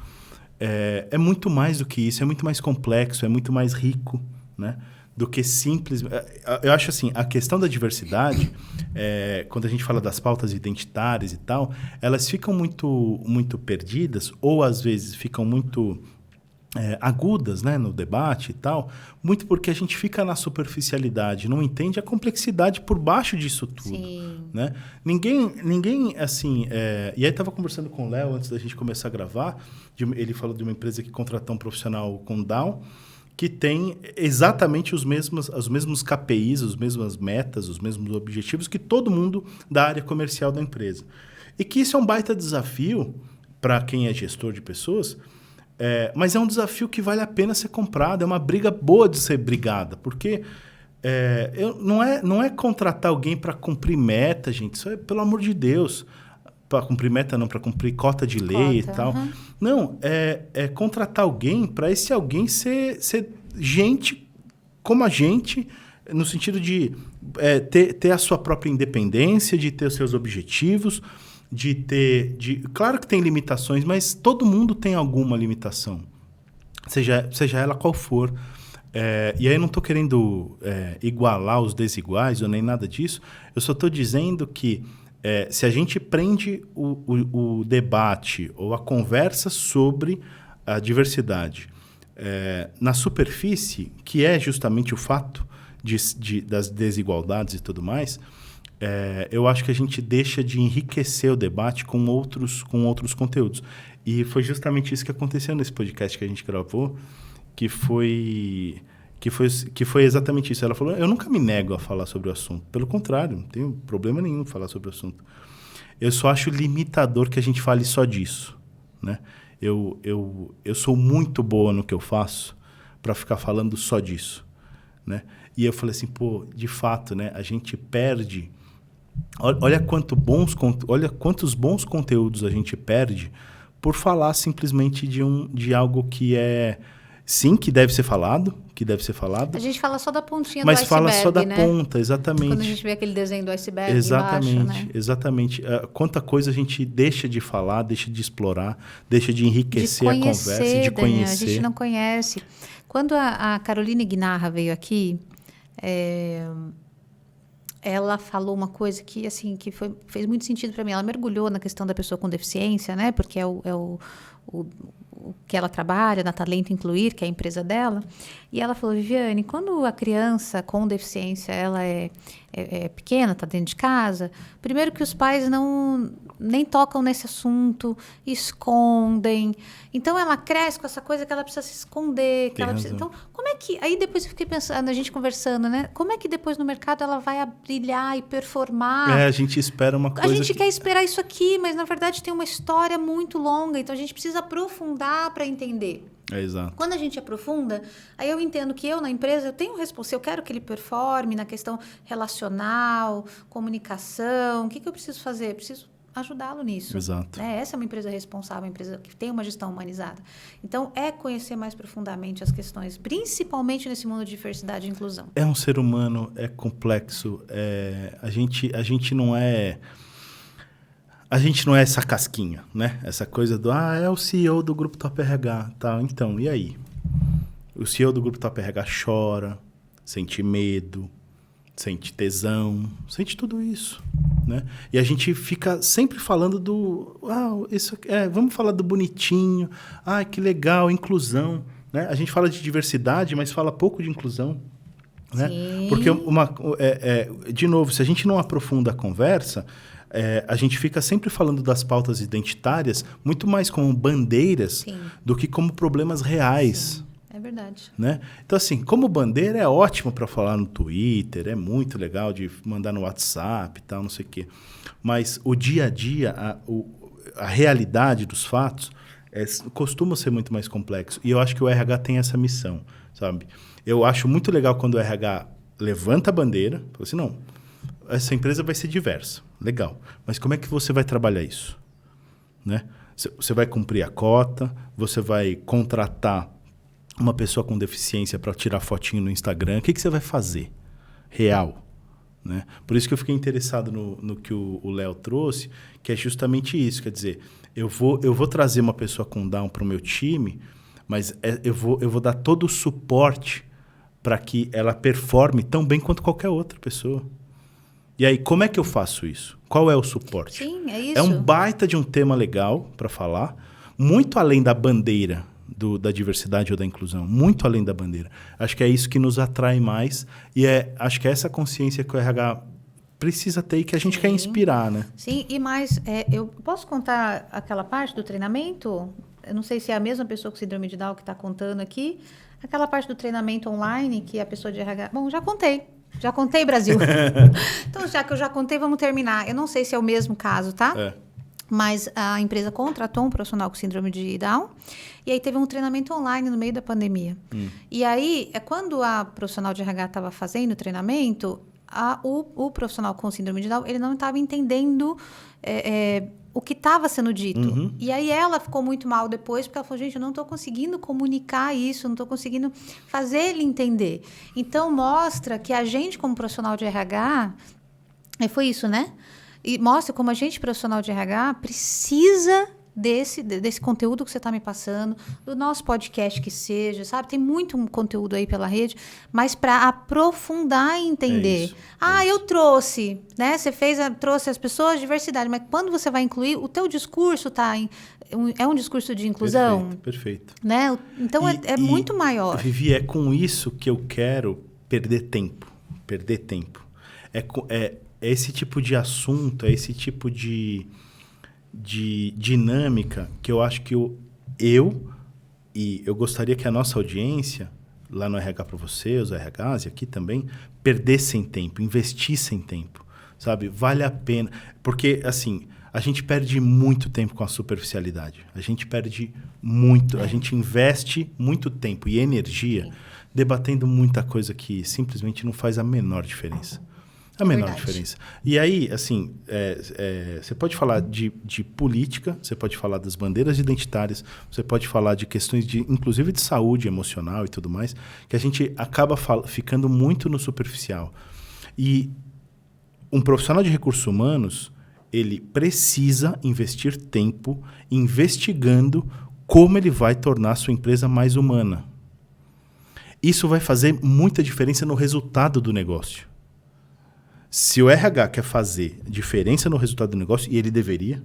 É muito mais do que isso, é muito mais complexo, é muito mais rico, né, do que simples. Eu acho assim, a questão da diversidade, quando a gente fala das pautas identitárias e tal, elas ficam muito perdidas, ou às vezes ficam muito agudas, né, no debate e tal, muito porque a gente fica na superficialidade, não entende a complexidade por baixo disso tudo. Sim. Né? Ninguém assim... E aí estava conversando com o Léo antes da gente começar a gravar, ele falou de uma empresa que contratou um profissional com Down, que tem exatamente os mesmos KPIs, as mesmas metas, os mesmos objetivos que todo mundo da área comercial da empresa. E que isso é um baita desafio para quem é gestor de pessoas, mas é um desafio que vale a pena ser comprado, é uma briga boa de ser brigada, porque não é contratar alguém para cumprir meta, gente, isso é pelo amor de Deus, para cumprir meta não, para cumprir cota de lei e tal. Não, é contratar alguém para esse alguém ser gente como a gente, no sentido de ter a sua própria independência, de ter os seus objetivos, claro que tem limitações, mas todo mundo tem alguma limitação, seja ela qual for. E aí eu não estou querendo igualar os desiguais ou nem nada disso, eu só estou dizendo que se a gente prende o debate ou a conversa sobre a diversidade na superfície, que é justamente o fato das desigualdades e tudo mais, eu acho que a gente deixa de enriquecer o debate com outros conteúdos. E foi justamente isso que aconteceu nesse podcast que a gente gravou, que foi exatamente isso. Ela falou, eu nunca me nego a falar sobre o assunto. Pelo contrário, não tenho problema nenhum em falar sobre o assunto. Eu só acho limitador que a gente fale só disso. Né? Eu sou muito boa no que eu faço para ficar falando só disso. Né? E eu falei assim, de fato, né, a gente perde... Olha quantos bons conteúdos a gente perde por falar simplesmente de algo que sim, que deve ser falado. A gente fala só da pontinha mas do iceberg, fala só da né? ponta, exatamente. Quando a gente vê aquele desenho do iceberg exatamente, embaixo, né? Exatamente. Quanta coisa a gente deixa de falar, deixa de explorar, deixa de enriquecer a conversa, de conhecer. Daniel, a gente não conhece. Quando a Caroline Gnarra veio aqui, ela falou uma coisa que, assim, fez muito sentido para mim. Ela mergulhou na questão da pessoa com deficiência, né? Porque é o que ela trabalha, na Talento Incluir, que é a empresa dela. E ela falou, Viviane, quando a criança com deficiência ela é pequena, está dentro de casa, primeiro que os pais nem tocam nesse assunto, escondem. Então, ela cresce com essa coisa que ela precisa se esconder. Então, como é que... Aí, depois eu fiquei pensando, a gente conversando, né? Como é que depois no mercado ela vai brilhar e performar? A gente espera uma coisa... A gente quer esperar isso aqui, mas, na verdade, tem uma história muito longa. Então, a gente precisa aprofundar para entender. Exato. Quando a gente aprofunda, aí eu entendo que eu, na empresa, eu tenho responsa, eu quero que ele performe na questão relacional, comunicação. O que eu preciso fazer? Eu preciso ajudá-lo nisso. Exato. Essa é uma empresa responsável, uma empresa que tem uma gestão humanizada. Então, conhecer mais profundamente as questões, principalmente nesse mundo de diversidade e inclusão. É um ser humano, é complexo. A gente não é... A gente não é essa casquinha, né? Essa coisa é o CEO do Grupo Top RH. Tá? Então, e aí? O CEO do Grupo Top RH chora, sente medo, sente tesão, sente tudo isso, né? E a gente fica sempre falando vamos falar do bonitinho, que legal, inclusão, né? A gente fala de diversidade, mas fala pouco de inclusão, né? Sim. Porque, de novo, se a gente não aprofunda a conversa, a gente fica sempre falando das pautas identitárias muito mais como bandeiras Sim. do que como problemas reais. Sim. É verdade. Né? Então, assim, como bandeira é ótimo para falar no Twitter, é muito legal de mandar no WhatsApp e tal, não sei o quê. Mas o dia a dia, a realidade dos fatos, costuma ser muito mais complexo. E eu acho que o RH tem essa missão, sabe? Eu acho muito legal quando o RH levanta a bandeira, fala assim, não, essa empresa vai ser diversa, legal. Mas como é que você vai trabalhar isso? Né? Você vai cumprir a cota, você vai contratar uma pessoa com deficiência para tirar fotinho no Instagram, o que você vai fazer? Real. Né? Por isso que eu fiquei interessado no que o Léo trouxe, que é justamente isso. Quer dizer, eu vou trazer uma pessoa com Down para o meu time, mas eu vou dar todo o suporte para que ela performe tão bem quanto qualquer outra pessoa. E aí, como é que eu faço isso? Qual é o suporte? Sim, é isso. É um baita de um tema legal para falar, muito além da bandeira da diversidade ou da inclusão, muito além da bandeira. Acho que é isso que nos atrai mais e acho que é essa consciência que o RH precisa ter e que a gente quer inspirar, né? Sim, e mais, eu posso contar aquela parte do treinamento? Eu não sei se é a mesma pessoa com síndrome de Down que está contando aqui. Aquela parte do treinamento online que a pessoa de RH... Bom, já contei, Brasil. Então, já que eu já contei, vamos terminar. Eu não sei se é o mesmo caso, tá? Mas a empresa contratou um profissional com síndrome de Down e aí teve um treinamento online no meio da pandemia. E aí, quando a profissional de RH estava fazendo o treinamento, o profissional com síndrome de Down, ele não estava entendendo o que estava sendo dito. Uhum. E aí ela ficou muito mal depois, porque ela falou, gente, eu não estou conseguindo comunicar isso, não estou conseguindo fazer ele entender. Então, mostra que a gente, como profissional de RH, foi isso, né? E mostra como a gente, profissional de RH, precisa desse conteúdo que você está me passando, do nosso podcast que seja, sabe? Tem muito conteúdo aí pela rede, mas para aprofundar e entender. Eu trouxe, né? Você trouxe as pessoas, diversidade, mas quando você vai incluir, o teu discurso é um discurso de inclusão? Perfeito. Né? Então, é muito maior. Vivi, é com isso que eu quero perder tempo. É esse tipo de assunto, é esse tipo de dinâmica que eu acho que eu gostaria que a nossa audiência, lá no RH para você, os RHs e aqui também, perdessem tempo, investissem tempo, sabe? Vale a pena. Porque, assim, a gente perde muito tempo com a superficialidade. A gente perde muito, a gente investe muito tempo e energia debatendo muita coisa que simplesmente não faz a menor diferença. A menor diferença. E aí, assim, você pode falar de política, você pode falar das bandeiras identitárias, você pode falar de questões inclusive de saúde emocional e tudo mais, que a gente acaba ficando muito no superficial. E um profissional de recursos humanos, ele precisa investir tempo investigando como ele vai tornar a sua empresa mais humana. Isso vai fazer muita diferença no resultado do negócio. Se o RH quer fazer diferença no resultado do negócio, e ele deveria,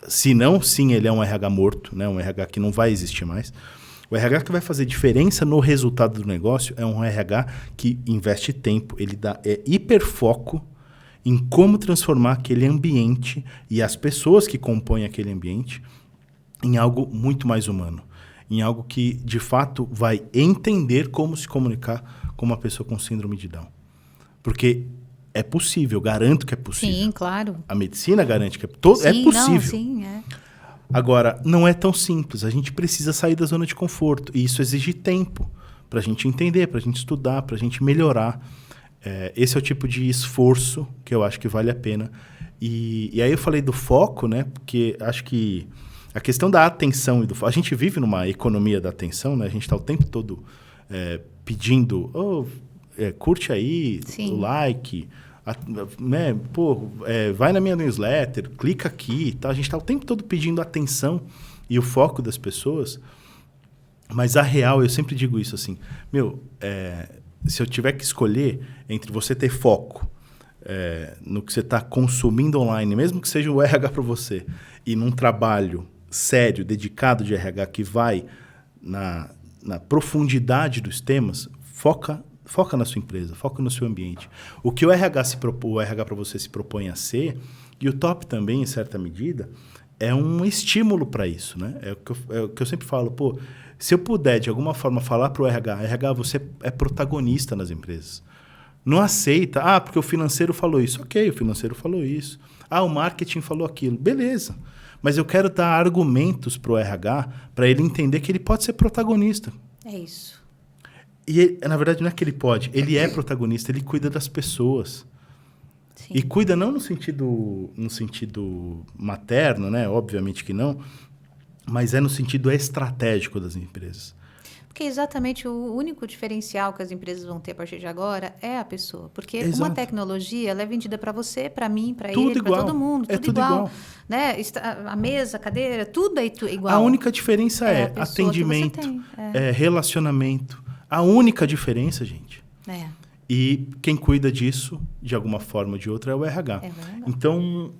se não, sim, ele é um RH morto, né? Um RH que não vai existir mais. O RH que vai fazer diferença no resultado do negócio é um RH que investe tempo, ele dá hiperfoco em como transformar aquele ambiente e as pessoas que compõem aquele ambiente em algo muito mais humano, em algo que, de fato, vai entender como se comunicar com uma pessoa com síndrome de Down. Porque é possível, garanto que é possível. Sim, claro. A medicina garante que é possível. Não, sim, é. Agora, não é tão simples. A gente precisa sair da zona de conforto. E isso exige tempo para a gente entender, para a gente estudar, para a gente melhorar. Esse é o tipo de esforço que eu acho que vale a pena. E aí eu falei do foco, né? Porque acho que a questão da atenção e do foco... A gente vive numa economia da atenção, né? A gente está o tempo todo pedindo... curte aí, o like, né? Vai na minha newsletter, clica aqui. Tá? A gente está o tempo todo pedindo atenção e o foco das pessoas. Mas a real, eu sempre digo isso assim, se eu tiver que escolher entre você ter foco no que você está consumindo online, mesmo que seja o RH para você, e num trabalho sério, dedicado de RH, que vai na profundidade dos temas, foca na sua empresa, foca no seu ambiente. O que o RH para você se propõe a ser, e o top também, em certa medida, é um estímulo para isso, né? É o que eu sempre falo, se eu puder, de alguma forma, falar para o RH, você é protagonista nas empresas. Não aceita, porque o financeiro falou isso. Ok, o financeiro falou isso. O marketing falou aquilo. Beleza. Mas eu quero dar argumentos para o RH para ele entender que ele pode ser protagonista. É isso. E ele, na verdade, não é que ele pode. Ele é protagonista, ele cuida das pessoas. Sim. E cuida não no sentido materno, né? Obviamente que não. Mas é no sentido estratégico das empresas. Porque exatamente o único diferencial que as empresas vão ter a partir de agora é a pessoa. Porque Exato. Uma tecnologia, ela é vendida para você, para mim, para ele, para todo mundo. Tudo igual. Né? A mesa, a cadeira, tudo é igual. A única diferença é atendimento, relacionamento. A única diferença, gente. E quem cuida disso, de alguma forma ou de outra, é o RH. Então,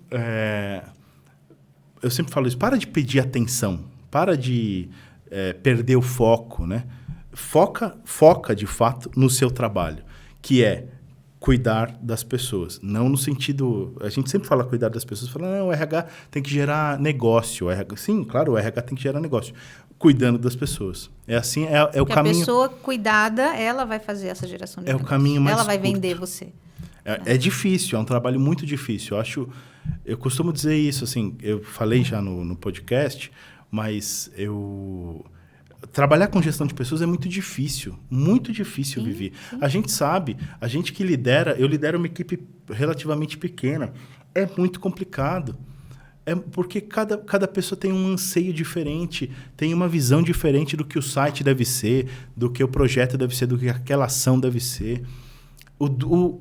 eu sempre falo isso. Para de pedir atenção. Para de perder o foco, né? Foca, de fato, no seu trabalho, que é cuidar das pessoas. Não no sentido... A gente sempre fala cuidar das pessoas, fala, não, o RH tem que gerar negócio. Sim, claro, o RH tem que gerar negócio. Cuidando das pessoas. É assim, é o caminho... a pessoa cuidada, ela vai fazer essa geração de negócio. É o caminho mais Ela vai curto. Vender você. É difícil, é um trabalho muito difícil. Eu costumo dizer isso, assim, eu falei já no podcast, mas trabalhar com gestão de pessoas é muito difícil, Vivi. Sim. A gente sabe, a gente que lidera, eu lidero uma equipe relativamente pequena, é muito complicado. Porque cada pessoa tem um anseio diferente, tem uma visão diferente do que o site deve ser, do que o projeto deve ser, do que aquela ação deve ser.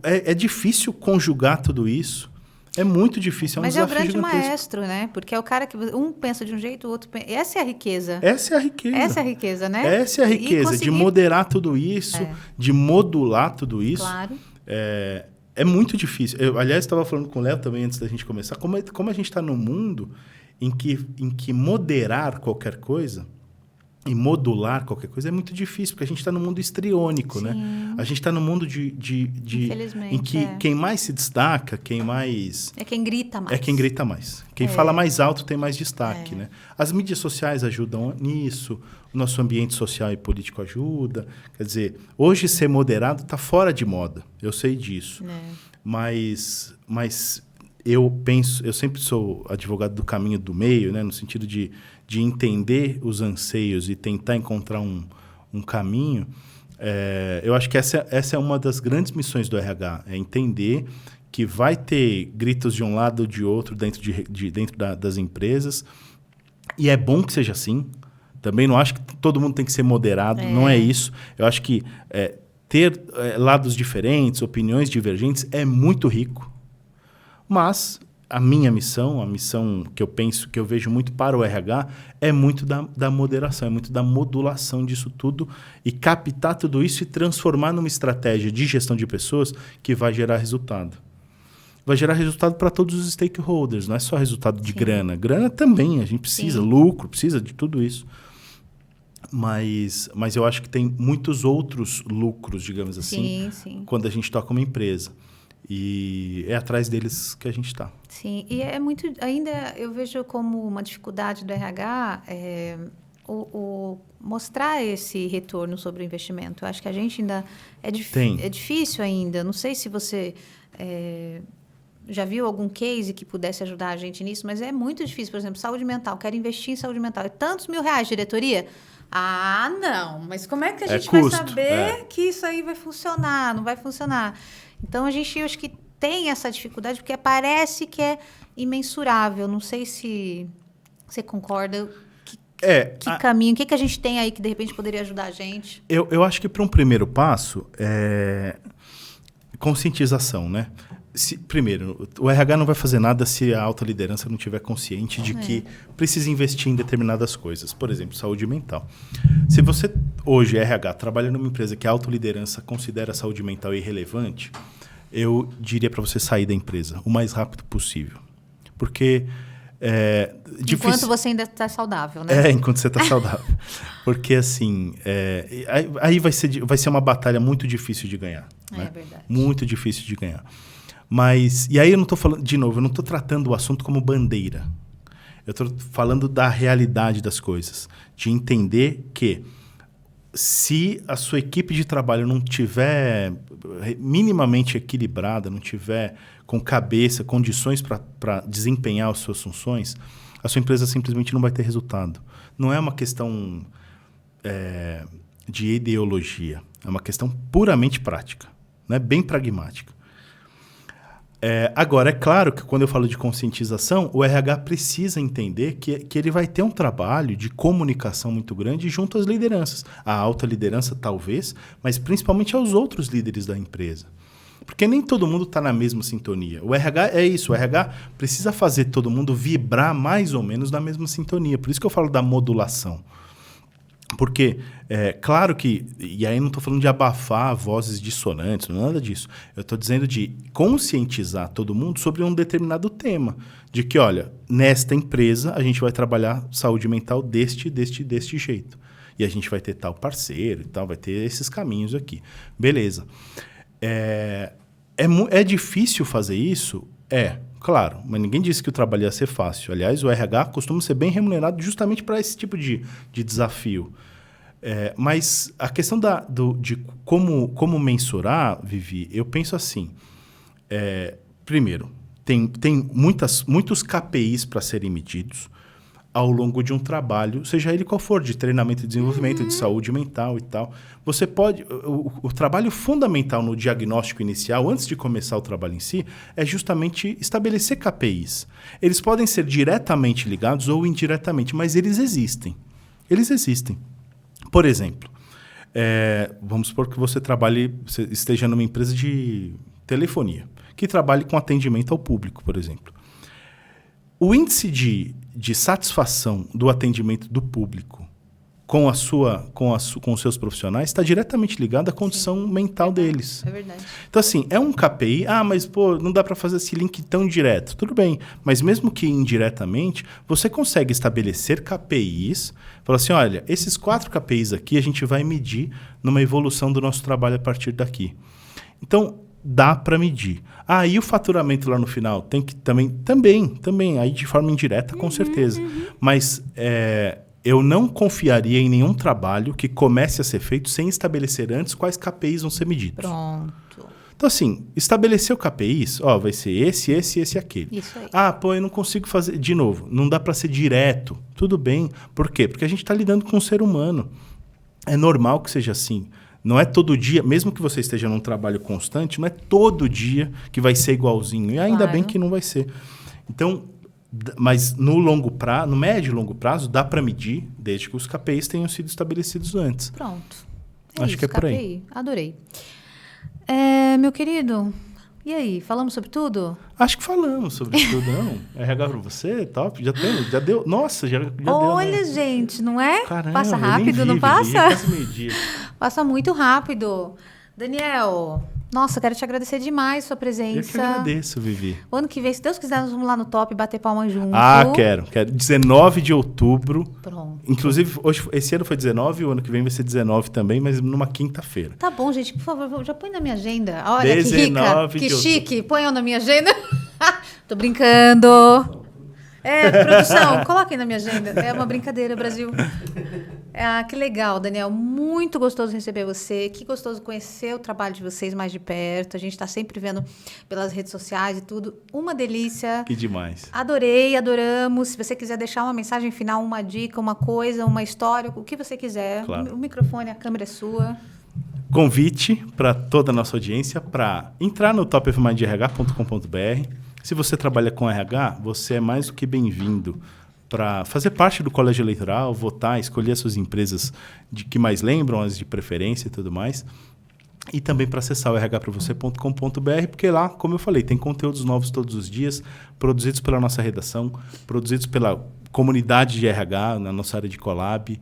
É difícil conjugar tudo isso. É muito difícil, Mas é o grande maestro, né? Porque é o cara que um pensa de um jeito, o outro pensa... Essa é a riqueza. Essa é a riqueza, né? Essa é a riqueza, de moderar tudo isso, de modular tudo isso. Claro. É muito difícil. Aliás, estava falando com o Léo também antes da gente começar. Como a gente está num mundo em que moderar qualquer coisa e modular qualquer coisa é muito difícil, porque a gente está num mundo histriônico, né? A gente está num mundo em que quem mais se destaca, quem mais... É quem grita mais. É quem grita mais. Quem fala mais alto tem mais destaque, né? As mídias sociais ajudam nisso, o nosso ambiente social e político ajuda. Quer dizer, hoje ser moderado está fora de moda. Eu sei disso. Mas eu sempre sou advogado do caminho do meio, né? No sentido de entender os anseios e tentar encontrar um caminho. Eu acho que essa é uma das grandes missões do RH, é entender que vai ter gritos de um lado ou de outro dentro das empresas, e é bom que seja assim. Também não acho que todo mundo tem que ser moderado, não é isso. Eu acho que ter lados diferentes, opiniões divergentes, é muito rico. Mas a minha missão, a missão que eu vejo muito para o RH, é muito da moderação, é muito da modulação disso tudo e captar tudo isso e transformar numa estratégia de gestão de pessoas que vai gerar resultado. Vai gerar resultado para todos os stakeholders, não é só resultado de grana. Grana também, a gente precisa, lucro, precisa de tudo isso. Mas eu acho que tem muitos outros lucros, digamos assim, quando a gente toca uma empresa. E é atrás deles que a gente está. Sim, e é muito... Ainda eu vejo como uma dificuldade do RH mostrar esse retorno sobre o investimento. Eu acho que a gente ainda... É difícil ainda. Não sei se você já viu algum case que pudesse ajudar a gente nisso, mas é muito difícil. Por exemplo, saúde mental. Quero investir em saúde mental. É tantos R$1.000, diretoria? Não. Mas como é que a gente vai saber que isso aí vai funcionar? Não vai funcionar. Então, a gente, eu acho que tem essa dificuldade, porque parece que é imensurável. Não sei se você concorda. Que caminho, o que a gente tem aí que, de repente, poderia ajudar a gente? Eu acho que, para um primeiro passo, conscientização, né? Primeiro, o RH não vai fazer nada se a alta liderança não estiver consciente de que precisa investir em determinadas coisas. Por exemplo, saúde mental. Se você hoje RH trabalha numa empresa que a autoliderança considera a saúde mental irrelevante, eu diria para você sair da empresa o mais rápido possível. Porque enquanto você ainda está saudável, né? Enquanto você está saudável. Porque, assim, aí vai ser uma batalha muito difícil de ganhar. Né? É verdade. Muito difícil de ganhar. Mas, e aí eu não estou falando, de novo, eu não estou tratando o assunto como bandeira. Eu estou falando da realidade das coisas. De entender que se a sua equipe de trabalho não tiver minimamente equilibrada, não tiver com cabeça, condições para desempenhar as suas funções, a sua empresa simplesmente não vai ter resultado. Não é uma questão de ideologia, é uma questão puramente prática, né? Bem pragmática. Agora, é claro que quando eu falo de conscientização, o RH precisa entender que ele vai ter um trabalho de comunicação muito grande junto às lideranças. A alta liderança, talvez, mas principalmente aos outros líderes da empresa. Porque nem todo mundo está na mesma sintonia. O RH é isso, o RH precisa fazer todo mundo vibrar mais ou menos na mesma sintonia. Por isso que eu falo da modulação. Porque, claro que, e aí não estou falando de abafar vozes dissonantes, não é nada disso. Eu estou dizendo de conscientizar todo mundo sobre um determinado tema. De que, olha, nesta empresa a gente vai trabalhar saúde mental deste jeito. E a gente vai ter tal parceiro e tal, vai ter esses caminhos aqui. Beleza. É difícil fazer isso? Claro, mas ninguém disse que o trabalho ia ser fácil. Aliás, o RH costuma ser bem remunerado justamente para esse tipo de desafio. Mas a questão de como mensurar, Vivi, eu penso assim. Primeiro, tem muitos KPIs para serem medidos ao longo de um trabalho, seja ele qual for, de treinamento e desenvolvimento, de saúde mental e tal. Você pode... O trabalho fundamental no diagnóstico inicial, antes de começar o trabalho em si, é justamente estabelecer KPIs. Eles podem ser diretamente ligados ou indiretamente, mas eles existem. Eles existem. Por exemplo, vamos supor que você esteja numa empresa de telefonia, que trabalhe com atendimento ao público, por exemplo. O índice de satisfação do atendimento do público com os seus profissionais está diretamente ligado à condição mental deles. É verdade. Então, assim, é um KPI, mas não dá para fazer esse link tão direto. Tudo bem, mas mesmo que indiretamente, você consegue estabelecer KPIs, falar assim, olha, esses 4 KPIs aqui a gente vai medir numa evolução do nosso trabalho a partir daqui. Então, dá para medir. E o faturamento lá no final tem que também, aí de forma indireta, com certeza. Mas eu não confiaria em nenhum trabalho que comece a ser feito sem estabelecer antes quais KPIs vão ser medidos. Pronto. Então, assim, estabeleceu KPIs, vai ser esse e aquele. Isso aí. Eu não consigo fazer... De novo, não dá para ser direto. Tudo bem. Por quê? Porque a gente está lidando com um ser humano. É normal que seja assim. Não é todo dia, mesmo que você esteja num trabalho constante, não é todo dia que vai ser igualzinho. E ainda bem que não vai ser. Então, mas no médio e longo prazo, dá para medir, desde que os KPIs tenham sido estabelecidos antes. Pronto. Acho que é por KPI. aí. Adorei. Meu querido, e aí, falamos sobre tudo? Acho que falamos sobre tudo, não? RH para você, top? Já deu. Nossa, já deu. Olha, né? gente, não é? Caramba, passa rápido, não passa? Quase meio-dia. Passa muito rápido. Daniel, nossa, quero te agradecer demais a sua presença. Eu que agradeço, Vivi. O ano que vem, se Deus quiser, nós vamos lá no Top bater palma junto. Quero. 19 de outubro. Pronto. Inclusive, esse ano foi 19, o ano que vem vai ser 19 também, mas numa quinta-feira. Tá bom, gente, por favor, já põe na minha agenda. Olha, 19 que rica, que de chique. Põe na minha agenda. Tô brincando. Produção, coloquem na minha agenda. É uma brincadeira, Brasil. Que legal, Daniel. Muito gostoso receber você. Que gostoso conhecer o trabalho de vocês mais de perto. A gente está sempre vendo pelas redes sociais e tudo. Uma delícia. Que demais. Adorei, adoramos. Se você quiser deixar uma mensagem final, uma dica, uma coisa, uma história, o que você quiser. Claro. O microfone, a câmera é sua. Convite para toda a nossa audiência para entrar no topofmindrh.com.br. Se você trabalha com RH, você é mais do que bem-vindo para fazer parte do colégio eleitoral, votar, escolher as suas empresas que mais lembram, as de preferência e tudo mais. E também para acessar o rhpravocê.com.br, porque lá, como eu falei, tem conteúdos novos todos os dias, produzidos pela nossa redação, produzidos pela comunidade de RH, na nossa área de Colab.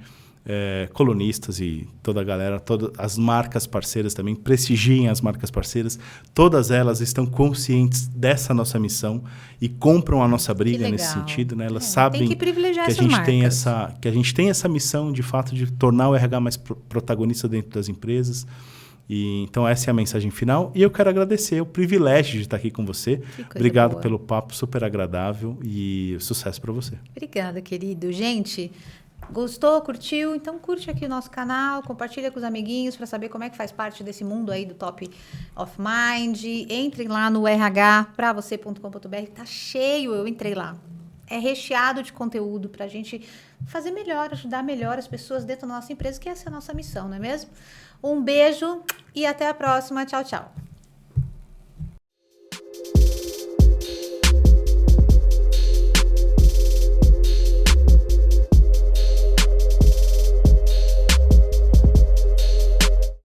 colunistas e toda a galera, todas as marcas parceiras também, prestigiem as marcas parceiras. Todas elas estão conscientes dessa nossa missão e compram a nossa briga nesse sentido, né? Elas sabem tem que privilegiar que a essas gente marcas. que a gente tem essa missão, de fato, de tornar o RH mais protagonista dentro das empresas. E, então, essa é a mensagem final. E eu quero agradecer o privilégio de estar aqui com você. Obrigado pelo papo super agradável e sucesso para você. Obrigada, querido. Gente, gostou, curtiu? Então curte aqui o nosso canal, compartilha com os amiguinhos para saber como é que faz parte desse mundo aí do Top of Mind. Entrem lá no rhpravocê.com.br, tá cheio, eu entrei lá. É recheado de conteúdo para a gente fazer melhor, ajudar melhor as pessoas dentro da nossa empresa, que essa é a nossa missão, não é mesmo? Um beijo e até a próxima. Tchau, tchau.